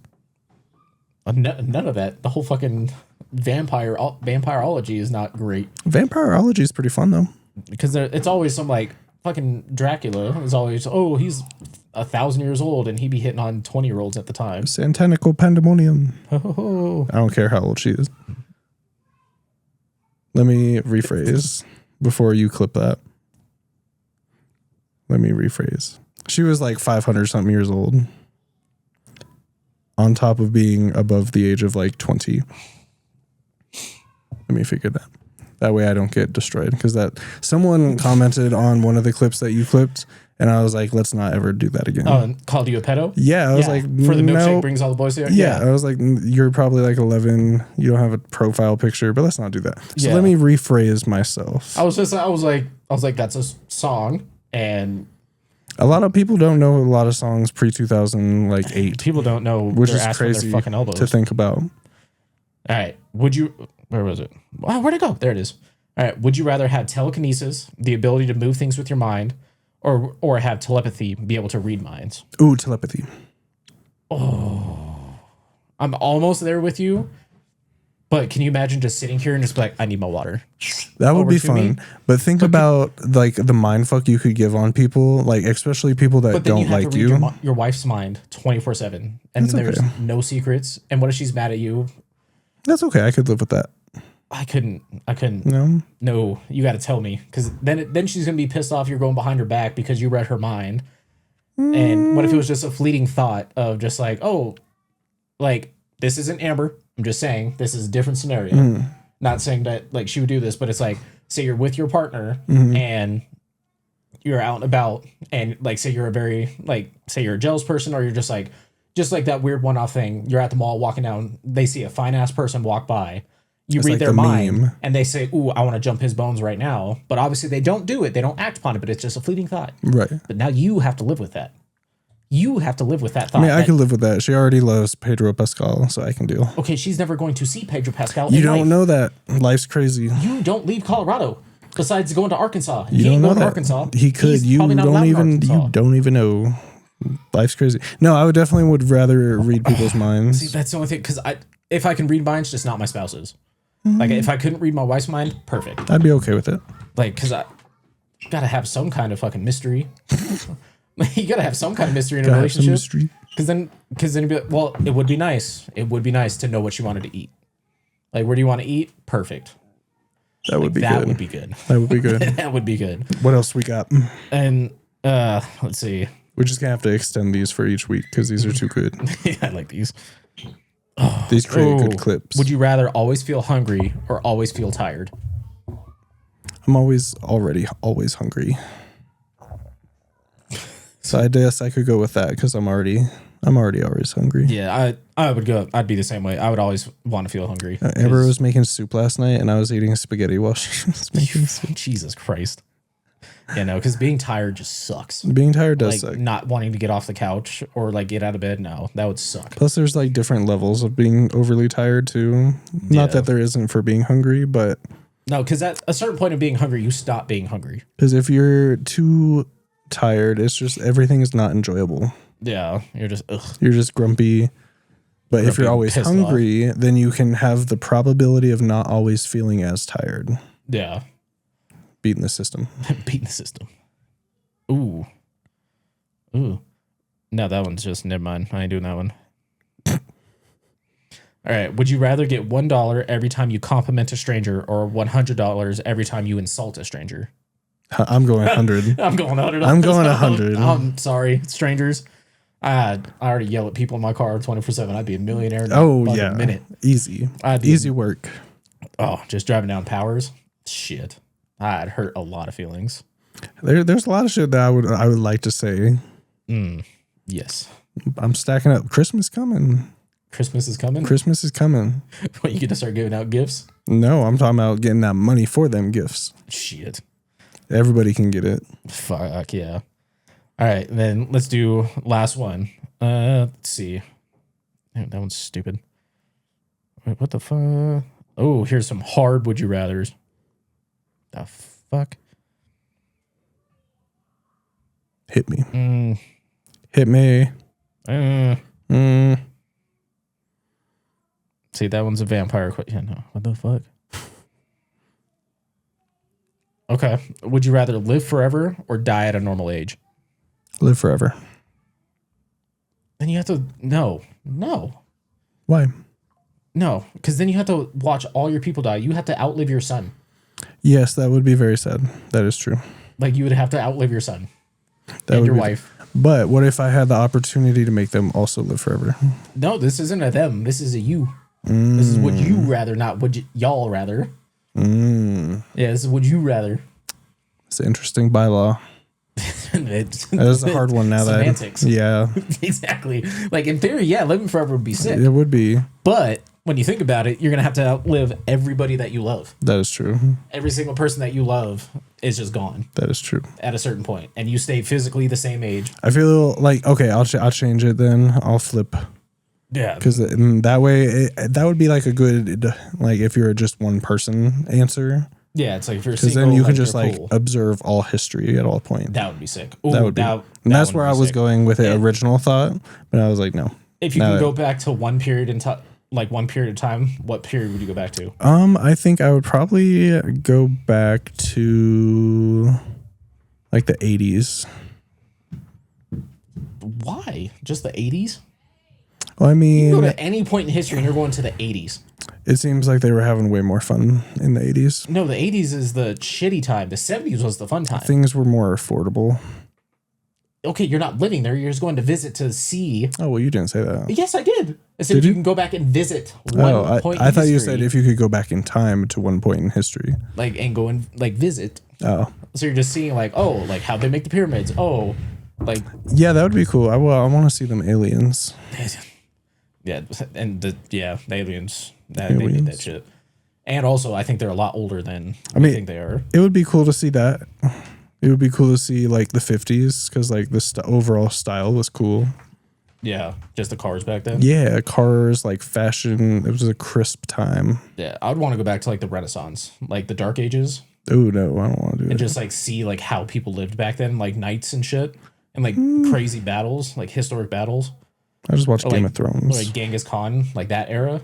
None of that. The whole fucking vampireology is not great. Vampireology is pretty fun, though. Because it's always some like fucking Dracula is always, oh, he's 1,000 years old and he'd be hitting on 20-year-olds at the time. Santanical pandemonium. Oh. I don't care how old she is. Let me rephrase before you clip that. Let me rephrase. She was like 500 something years old. On top of being above the age of like 20. Let me figure that. That way I don't get destroyed. Because that someone commented on one of the clips that you clipped, and I was like, let's not ever do that again. Oh, and called you a pedo? Yeah, I was like, for the milkshake no. brings all the boys there? Yeah, I was like, you're probably like 11. You don't have a profile picture, but let's not do that. So let me rephrase myself. I was like, that's a song, and a lot of people don't know a lot of songs pre 2008. People don't know, which is crazy their fucking elbows. to think about. All right, where was it? Oh, where'd it go? There it is. All right, would you rather have telekinesis, the ability to move things with your mind, or have telepathy, be able to read minds? Ooh, telepathy. Oh, I'm almost there with you. But can you imagine just sitting here and just be like, I need my water? That would be fun. But think about like the mind fuck you could give on people, like especially people that don't like you. Your wife's mind 24/7, and then there's no secrets. And what if she's mad at you? That's okay. I could live with that. I couldn't. No, you got to tell me, because then she's gonna be pissed off. You're going behind her back because you read her mind. And what if it was just a fleeting thought of just like, oh, like this isn't Amber. I'm just saying this is a different scenario. Not saying that like she would do this, but it's like, say you're with your partner and you're out and about, and like say you're say you're a jealous person, or you're just like that weird one-off thing. You're at the mall walking down, they see a fine ass person walk by. You read their mind and they say, ooh, I want to jump his bones right now. But obviously they don't do it. They don't act upon it, but it's just a fleeting thought. Right. But now you have to live with that. You have to live with that thought. I mean, I can live with that. She already loves Pedro Pascal, so I can deal. Okay, she's never going to see Pedro Pascal. You don't know that. Life's crazy. You don't leave Colorado. Besides going to Arkansas. You don't know that. Arkansas. He could. You don't even know. Life's crazy. No, I would rather read people's minds. See, that's the only thing. Because if I can read minds, just not my spouse's. Like, if I couldn't read my wife's mind, perfect. I'd be okay with it. Like, because I gotta have some kind of fucking mystery. You gotta have some kind of mystery in a relationship. Because then you'd be like, well, it would be nice. It would be nice to know what you wanted to eat. Like, where do you want to eat? Perfect. That would be good. That would be good. That would be good. That would be good. What else we got? And let's see. We're just gonna have to extend these for each week because these are too good. Yeah, I like these. These create good clips. Would you rather always feel hungry or always feel tired? I'm always hungry. So I guess I could go with that because I'm already always hungry. Yeah, I would go. I'd be the same way. I would always want to feel hungry. Amber was making soup last night, and I was eating spaghetti while she was making soup. Jesus Christ. Yeah, no, because being tired just sucks. Being tired does suck. Not wanting to get off the couch or like get out of bed, no, that would suck. Plus, there's like different levels of being overly tired too. Not that there isn't for being hungry, but no, because at a certain point of being hungry, you stop being hungry. Because if you're too tired, it's just everything is not enjoyable. Yeah, you're just You're just grumpy. But if you're always hungry, then you can have the probability of not always feeling as tired. Yeah. Beating the system. Beating the system. Ooh. No, that one's just, never mind. I ain't doing that one. All right. Would you rather get $1 every time you compliment a stranger or $100 every time you insult a stranger? I'm going 100. I'm going 100. I'm going 100. I'm sorry, strangers. I already yell at people in my car 24/7. I'd be a millionaire in a minute. Easy. Easy work. Oh, just driving down Powers. Shit, I'd hurt a lot of feelings. There's a lot of shit that I would like to say. Yes. I'm stacking up. Christmas coming. Christmas is coming. Christmas is coming. What, you gonna start giving out gifts? No, I'm talking about getting that money for them gifts. Shit. Everybody can get it. Fuck yeah. All right, then let's do last one. Let's see. Damn, that one's stupid. Wait, what the fuck? Oh, here's some hard would you rathers. The fuck? Hit me. Hit me. See, that one's a vampire. Yeah, no. What the fuck? Okay. Would you rather live forever or die at a normal age? Live forever. Then you have to... No. Why? No, because then you have to watch all your people die. You have to outlive your son. Yes, that would be very sad. That is true. Like, you would have to outlive your son That and would your be wife. But what if I had the opportunity to make them also live forever? No, this isn't a them. This is a you. This is would you rather, not would y'all rather. Yeah, this is would you rather. It's an interesting bylaw. That is a hard one now. Semantics. Yeah. Exactly. Like, in theory, yeah, living forever would be sick. It would be. But when you think about it, you're going to have to outlive everybody that you love. That is true. Every single person that you love is just gone That is true. at a certain point, and you stay physically the same age. I feel like, okay, I'll change it then. I'll flip. Yeah. Because that way, that would be like a good, like if you're just one person answer. Yeah, it's like if you're Because single, then you can just you're like cool. observe all history at all points. That would be sick. Ooh, That would be. And that's where I was going with the original thought. But I was like, no. If you can go back to one period in time, like one period of time, what period would you go back to? I think I would probably go back to like the 80s. Why? Just the 80s? Well, I You mean, can go to any point in history and you're going to the 80s. it seems like they were having way more fun in the 80s. No, the 80s is the shitty time. The 70s was the fun time. Things were more affordable. Okay, you're not living there. You're just going to visit to see. Oh, well, you didn't say that. Yes, I did. I said Did you you? can go back and visit one point in I thought you history, said if you could go back in time to one point in history. like, and go and like visit. Oh, So you're just seeing like, oh, like how they make the pyramids. Oh, like yeah, that would be cool. I want to see them aliens. yeah, and the aliens they did that shit. And also, I think they're a lot older than I think they are. It would be cool to see that. It would be cool to see like the 50s because like the overall style was cool. Yeah, just the cars back then. Yeah, cars, like fashion. It was a crisp time. Yeah, I would want to go back to like the Renaissance, like the Dark Ages, Oh no, I don't want to do and that. just like see like how people lived back then, like knights and shit, and like crazy battles, like historic battles. I just watched Or, Game like, of Thrones. Like Genghis Khan, like that era.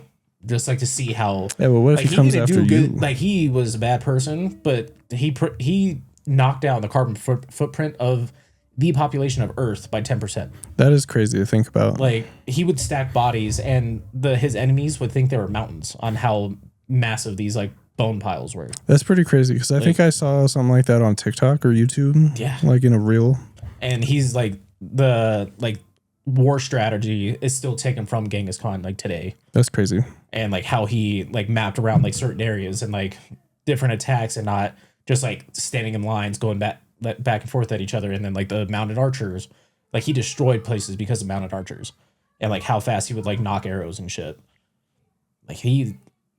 Just like to see how. Yeah, but what if Like he comes didn't after you? Like he was a bad person, but he knocked down the carbon footprint of the population of Earth by 10%. That is crazy to think about. Like he would stack bodies, and his enemies would think they were mountains on how massive these like bone piles were. That's pretty crazy because I think I saw something like that on TikTok or YouTube. Yeah. Like in a reel. And he's like the war strategy is still taken from Genghis Khan like today, That's crazy. and like how he like mapped around like certain areas and like different attacks, and not just like standing in lines going back and forth at each other. And then like the mounted archers, like he destroyed places because of mounted archers, and like how fast he would like knock arrows and shit. Like he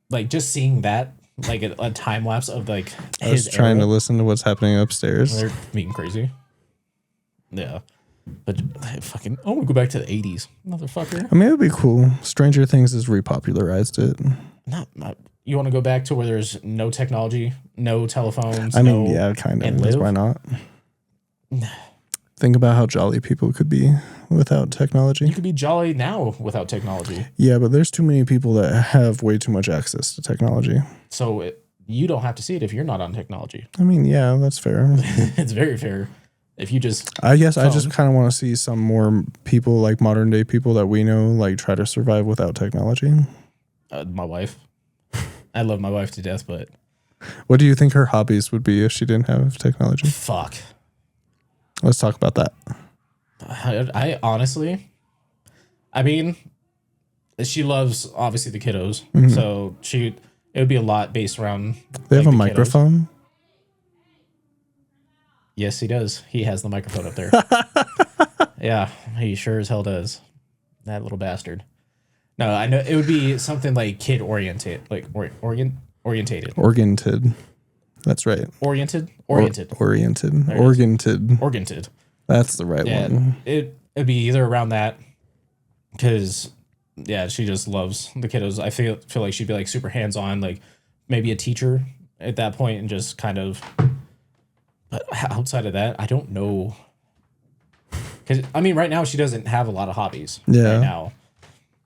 like just seeing that like a time lapse of like I was trying to listen to what's happening upstairs. They're being not Yeah. But I want to go back to the 80s, motherfucker. I mean, it would be cool. Stranger Things has repopularized it. Not you want to go back to where there's no technology, no telephones. I mean, yeah, kind of. and Because live? why not? Think about how jolly people could be without technology. You could be jolly now without technology. Yeah, but there's too many people that have way too much access to technology. So you don't have to see it if you're not on technology. I mean, yeah, that's fair. It's very fair. If you just I guess I phone. just kind of want to see some more people, like modern day people that we know, like try to survive without technology. My wife, I love my wife to death, but What do you think her hobbies would be if she didn't have technology? fuck. Let's talk about that. I honestly, I mean, she loves obviously the kiddos. So It would be a lot based around. They have like, a the kiddos. microphone. Yes, he does. He has the microphone up there. Yeah, he sure as hell does. That little bastard. No, I know it would be something like kid oriented, like orientated. Oriented. That's right. Oriented. Oriented. That's the right Yeah, one. it'd be either around that, because yeah, she just loves the kiddos. I feel like she'd be like super hands on, like maybe a teacher at that point, and just kind of. But outside of that, I don't know. Because I mean, right now she doesn't have a lot of hobbies. Yeah. Right now,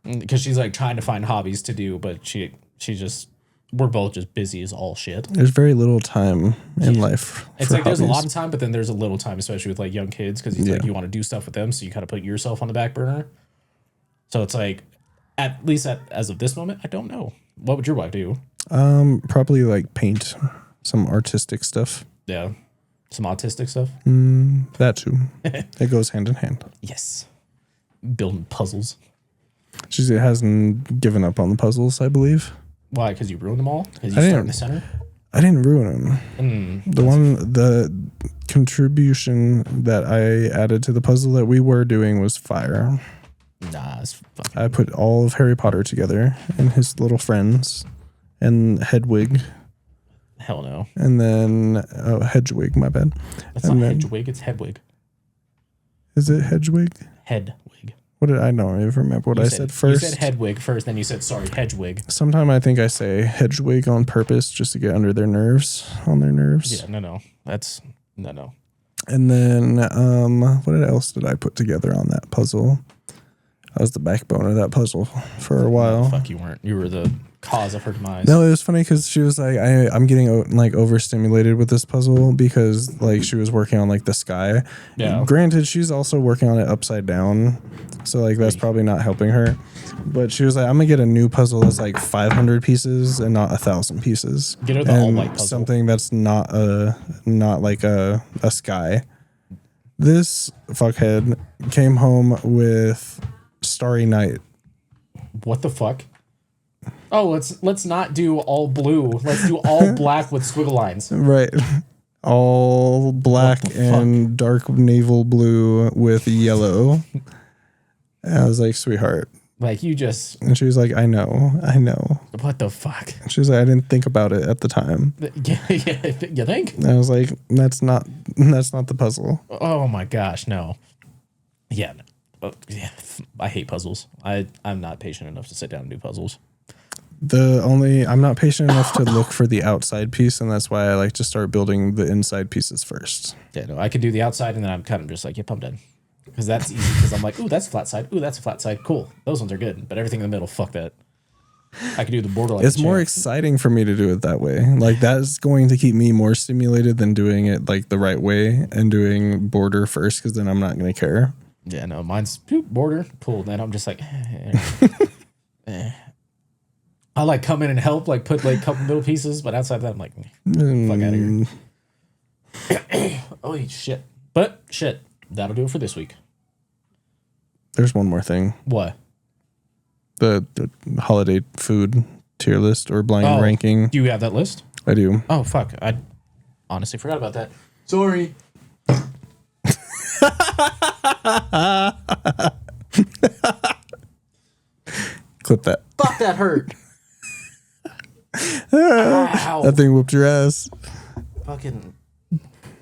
because she's like trying to find hobbies to do, but she just we're both just busy as all shit. There's very little time in life. It's for like there's a hobbies. lot of time, but then there's a little time, especially with like young kids, because like you want to do stuff with them, so you kind of put yourself on the back burner. So it's like, at least as of this moment, I don't know. What would your wife do? Probably like paint, some artistic stuff. Yeah, some autistic stuff. That too. It goes hand in hand. Yes, building puzzles. She hasn't given up on the puzzles, I believe. Why? Because you ruined them all? Because I you didn't. start in the center? I didn't ruin them. The contribution that I added to the puzzle that we were doing was fire. Nah, it's fucking... I put all of Harry Potter together and his little friends and Hedwig. Hell no. And then Hedwig, my bad. That's and not then, Hedwig, it's Hedwig. Is it Hedwig? Hedwig. What did I don't even remember what I said first. You said Hedwig first, then you said Hedwig. Sometime I think I say Hedwig on purpose just to get under their nerves, on their nerves. Yeah, no. That's no. And then what else did I put together on that puzzle? I was the backbone of that puzzle for a while. Fuck, you weren't. You were the cause of her demise. No, it was funny because she was like, I'm getting like overstimulated with this puzzle because like she was working on like the sky. Yeah. Granted, she's also working on it upside down, so like that's probably not helping her. But she was like, I'm gonna get a new puzzle that's like 500 pieces and not 1,000 pieces. Get her the all white puzzle. Something that's not like a sky. This fuckhead came home with Starry Night. What the fuck? Oh, let's not do all blue. Let's do all black with squiggle lines. Right. All black and dark naval blue with yellow. And I was like, sweetheart. Like you just... And she was like, I know. What the fuck? She was like, I didn't think about it at the time. Yeah, you think? And I was like, that's not the puzzle. Oh my gosh, no. Yeah. Yeah, I hate puzzles. I'm not patient enough to sit down and do puzzles. I'm not patient enough to look for the outside piece, and that's why I like to start building the inside pieces first. Yeah, no, I could do the outside, and then I'm kind of just like, yep, I'm done. Because that's easy, because I'm like, ooh, that's a flat side. Ooh, that's a flat side. Cool. Those ones are good. But everything in the middle, fuck that. I could do the border like it's more exciting for me to do it that way. Like that's going to keep me more stimulated than doing it like the right way and doing border first, because then I'm not going to care. Yeah, no, mine's border. Cool. Then I'm just like, I like come in and help, like put like a couple little pieces, but outside that, I'm like, fuck out of here. Oh, shit. But shit, that'll do it for this week. There's one more thing. What? The holiday food tier list or blind ranking. Do you have that list? I do. Oh, fuck. I honestly forgot about that. Sorry. Clip that. Fuck, that hurt. Ow. That thing whooped your ass. Fucking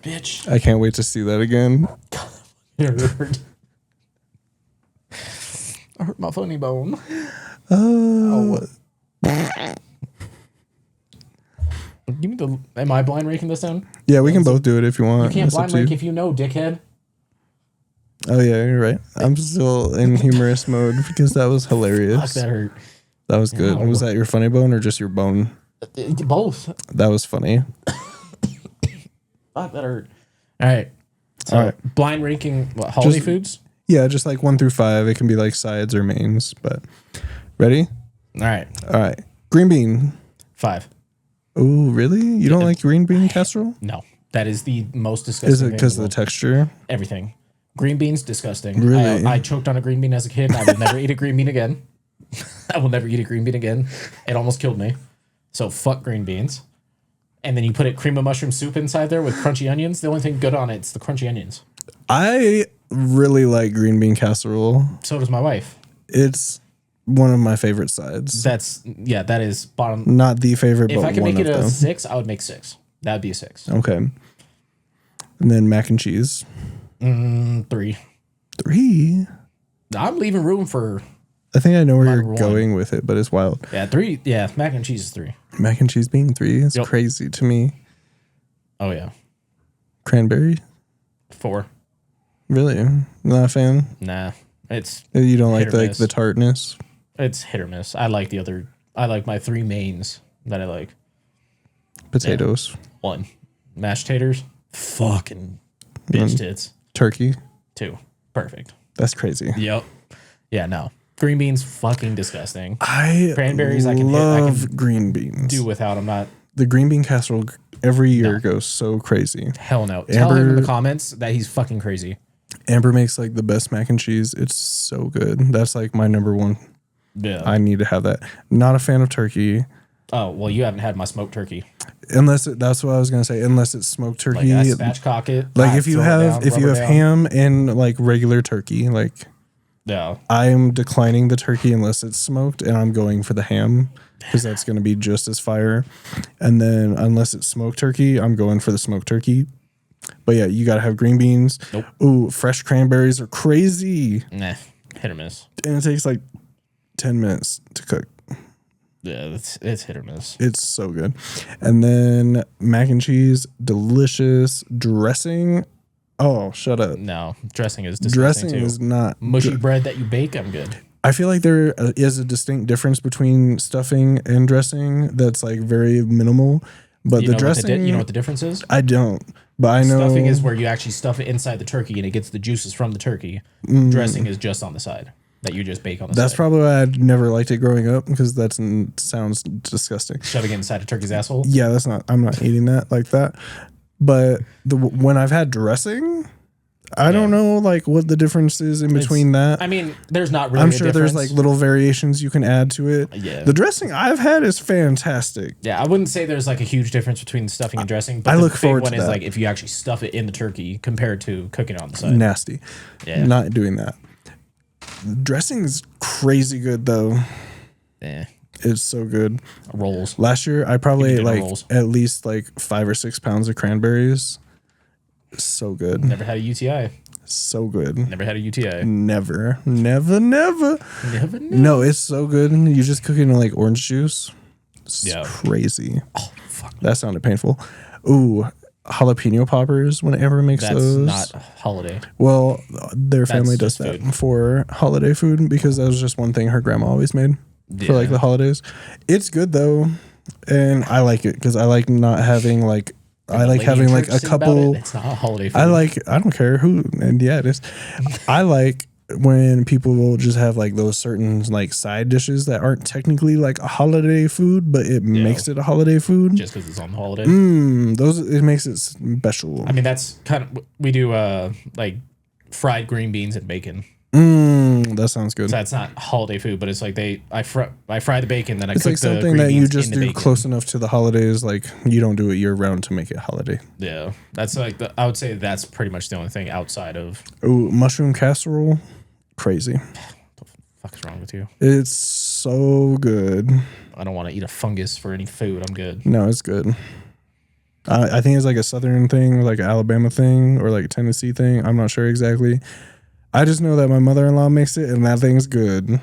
bitch. I can't wait to see that again. It hurt. I hurt my funny bone. Give me the... Am I blind ranking this down? Yeah, we can both do it if you want. You can't It's up blind to you. rank if you know, dickhead. Oh yeah, you're right. I'm still in humorous mode because that was hilarious. Fuck, that hurt. That was good. Ow. Was that your funny bone or just your bone? Both. That was funny. Fuck, that hurt. All right. So, All right. blind ranking holiday Just- foods? Yeah, just like 1 through 5. It can be like sides or mains, but ready? All right. All right. Green bean. 5. Oh, really? You don't like green bean casserole? No. That is the most disgusting Is it thing in because of the world. texture? Everything. Green beans, disgusting. Really? I choked on a green bean as a kid. I will never eat a green bean again. I will never eat a green bean again. It almost killed me. So fuck green beans. And then you put cream of mushroom soup inside there with crunchy onions. The only thing good on it's the crunchy onions. I really like green bean casserole. So does my wife. It's one of my favorite sides. That is bottom. Not the favorite, If but I could one make it of a them. 6, I would make 6. That would be a 6. Okay. And then mac and cheese. 3. 3? I'm leaving room for. I think I know where you're Number 1. going with it, but it's wild. Yeah, 3. Yeah, mac and cheese is 3. Mac and cheese being 3 is Yep. crazy to me. Oh, yeah. Cranberry? 4. Really? Not a fan? Nah. It's You don't Hit like or the, miss. the tartness? it's hit or miss. I like my 3 mains that I like. Potatoes? 1. Mashed taters. Fucking bitch tits. Turkey? 2. Perfect. That's crazy. Yep. Yeah, no. Green beans, fucking disgusting. I Cranberries, I love can green beans. do without. I'm not. The green bean casserole every year goes so crazy. Hell no. Tell him in Amber- the comments that he's fucking crazy. Amber makes like the best mac and cheese. It's so good. That's like my number one. Yeah. I need to have that. Not a fan of turkey. Oh, well, you haven't had my smoked turkey. That's what I was gonna say. Unless it's smoked Like, turkey. I spatchcock it. Like I if you throw it have down, rubber down. ham and like regular turkey, like Yeah. I'm declining the turkey unless it's smoked, and I'm going for the ham because that's gonna be just as fire. And then unless it's smoked turkey, I'm going for the smoked turkey. But yeah, you gotta have green beans. Nope. Ooh, fresh cranberries are crazy, Nah. Hit or miss. and it takes like 10 minutes to cook. Yeah, it's hit or miss. It's so good. And then mac and cheese, delicious. Dressing. Oh, shut up. No, dressing is disgusting Dressing too. is not Mushy bread that you bake, I'm good. I feel like there is a distinct difference between stuffing and dressing that's like very minimal. But You the know dressing, you know what the difference is? I don't. But I know Stuffing is where you actually stuff it inside the turkey and it gets the juices from the turkey. Dressing is just on the side that you just bake on the that's side. probably why I never liked it growing up because that sounds disgusting. Shoving it inside a turkey's asshole. Yeah, I'm not eating that like that. But when I've had dressing, I don't know like what the difference is in between that. I mean, there's not really. I'm a sure difference. there's like little variations you can add to it. Yeah. The dressing I've had is fantastic. Yeah, I wouldn't say there's like a huge difference between stuffing and dressing. But I the look big forward one to is that. like if you actually stuff it in the turkey compared to cooking it on the side. Nasty. Yeah. Not doing that. Dressing is crazy good though. Yeah. It's so good. Rolls. Last year I probably ate dinner like rolls. at least like 5 or 6 pounds of cranberries. So good. Never had a UTI. So good. Never had a UTI. Never. Never know. No, it's so good. You just cook it in like orange juice. It's Yeah. crazy. Oh, fuck. That sounded painful. Ooh, jalapeno poppers whenever makes That's those. not a holiday. Well, their family does just that food. for holiday food because that was just one thing her grandma always made for like Yeah. the holidays. It's good though, and I like it because I like not having like I like Lady having in like church a sing about couple. it. It's not a holiday food. I don't care who, and yeah, it is. I like when people will just have like those certain like side dishes that aren't technically like a holiday food, but it makes it a holiday food. just because it's on the holiday. It makes it special. I mean, that's kind of we do like fried green beans and bacon. That sounds good. So that's not holiday food, but it's like I fry the bacon, then I It's cook like the something green that you beans just in the do bacon. close enough to the holidays. Like you don't do it year round to make it holiday. Yeah, that's like I would say that's pretty much the only thing outside of. Ooh, mushroom casserole, crazy. What the fuck is wrong with you? It's so good. I don't want to eat a fungus for any food. I'm good. No, it's good. I think it's like a southern thing, or like an Alabama thing, or like a Tennessee thing. I'm not sure exactly. I just know that my mother-in-law makes it, and that thing's good.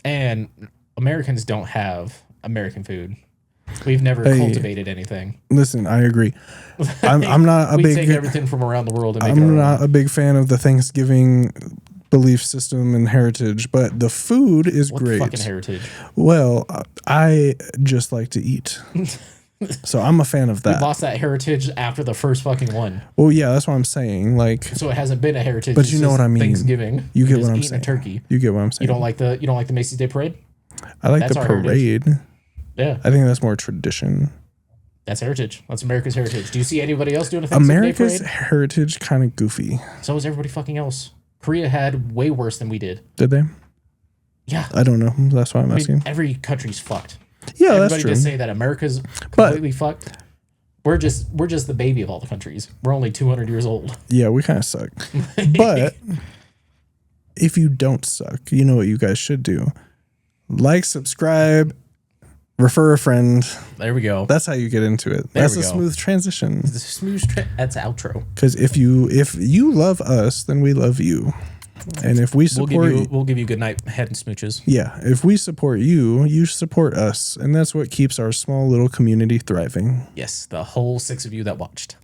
And Americans don't have American food. We've never Hey. cultivated anything. Listen, I agree. I'm not a We take big. everything from around the world and make it our I'm own. not a big fan of the Thanksgiving belief system and heritage, but the food is What great. fucking heritage? Well, I just like to eat. So I'm a fan of We that. lost that heritage after the first fucking one. Well, yeah, that's what I'm saying. Like, So it hasn't been a heritage. But it's you know just what I mean. Thanksgiving. you get You're what I'm just eating saying. A turkey. You get what I'm saying. You don't like the Macy's Day Parade? I like That's the our parade. Yeah, I think that's more tradition. that's heritage. That's America's heritage. Do you see anybody else doing a Thanksgiving America's Day Parade? heritage kind of goofy. So is everybody fucking else. Korea had way worse than we did. Did they? Yeah, I don't know. That's why I'm I asking. mean, every country's fucked. Yeah, Everybody that's true. just say that America's completely fucked. We're just the baby of all the countries. We're only 200 years old. Yeah, we kind of suck. But if you don't suck, you know what you guys should do. Like, subscribe, refer a friend. There we go. That's how you get into it. That's a smooth transition. That's outro. Because if you love us, then we love you. And if we support we'll give you good night head and smooches. Yeah, if we support you, you support us. And that's what keeps our small little community thriving. Yes, the whole 6 of you that watched.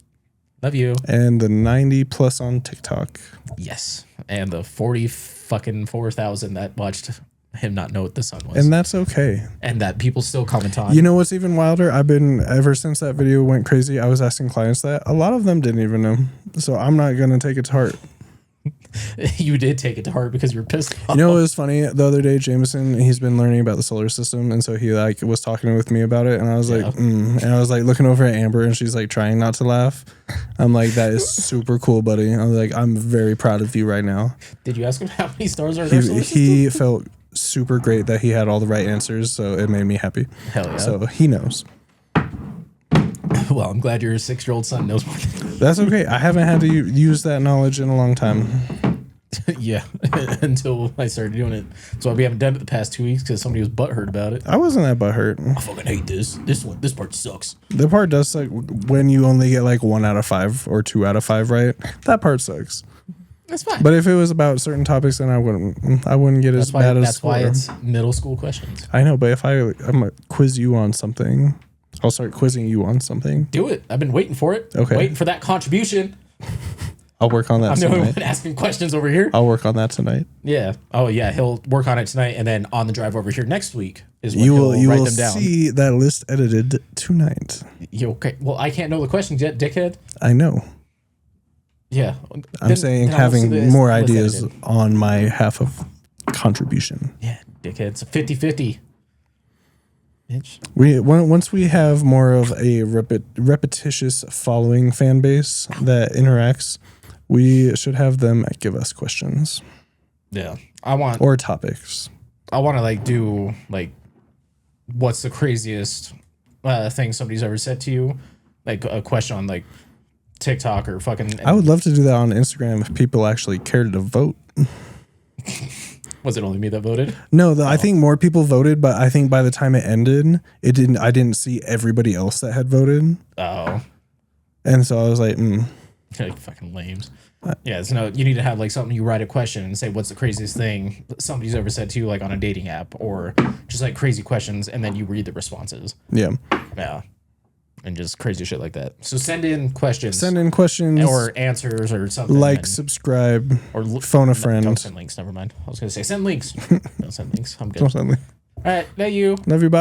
Love you. And the 90 plus on TikTok. Yes. And the 4,000 that watched him not know what the sun was. And that's okay. And that people still comment on. You know what's even wilder? Ever since that video went crazy, I was asking clients that. A lot of them didn't even know. So I'm not going to take it to heart. You did take it to heart because you were pissed off. You know what was funny? The other day, Jameson, he's been learning about the solar system, and so he like was talking with me about it, and I was like, and I was like looking over at Amber, and she's like trying not to laugh. I'm like, that is super cool, buddy. I was like, I'm very proud of you right now. Did you ask him how many stars are in our solar system? He felt super great that he had all the right answers, so it made me happy. Hell yeah. So he knows. Well, I'm glad your 6-year-old son knows more than That's okay. I haven't had to use that knowledge in a long time. Yeah, until I started doing it. So we haven't done it the past 2 weeks because somebody was butthurt about it. I wasn't that butthurt. I fucking hate this. This part sucks. The part does suck when you only get like 1 out of 5 or 2 out of 5 right. That part sucks. That's fine. But if it was about certain topics, then I wouldn't get as bad as. That's why it's middle school questions. I know, but if I'm gonna quiz you on something, I'll start quizzing you on something. Do it. I've been waiting for it. Okay. Waiting for that contribution. I'll work on that I'm the tonight. only one asking questions over here. I'll work on that tonight. Yeah. Oh yeah. He'll work on it tonight, and then on the drive over here next week is when You he'll write will them down. see that list edited tonight. You okay? Well, I can't know the questions yet, dickhead. I know. Yeah. I'm saying then I'll see having the more list ideas edited. on my half of contribution. Yeah, dickhead. It's a 50-50. Bitch. Once we have more of a repetitious following fan base that interacts, we should have them give us questions. Yeah. Or topics. I want to do what's the craziest thing somebody's ever said to you? Like a question on TikTok or fucking. I would love to do that on Instagram if people actually cared to vote. Was it only me that voted? No, I think more people voted, but I think by the time it ended, I didn't see everybody else that had voted. Oh. And so I was like, fucking lames. Yeah, so no, you need to have something you write a question and say what's the craziest thing somebody's ever said to you on a dating app or just crazy questions and then you read the responses. Yeah. Yeah. And just crazy shit like that. So send in questions. Or answers or something. Subscribe, or phone a friend. Don't send links. Never mind. I was going to say send links. Don't send links. I'm good. Don't send links. All right. Love you. Love you. Bye.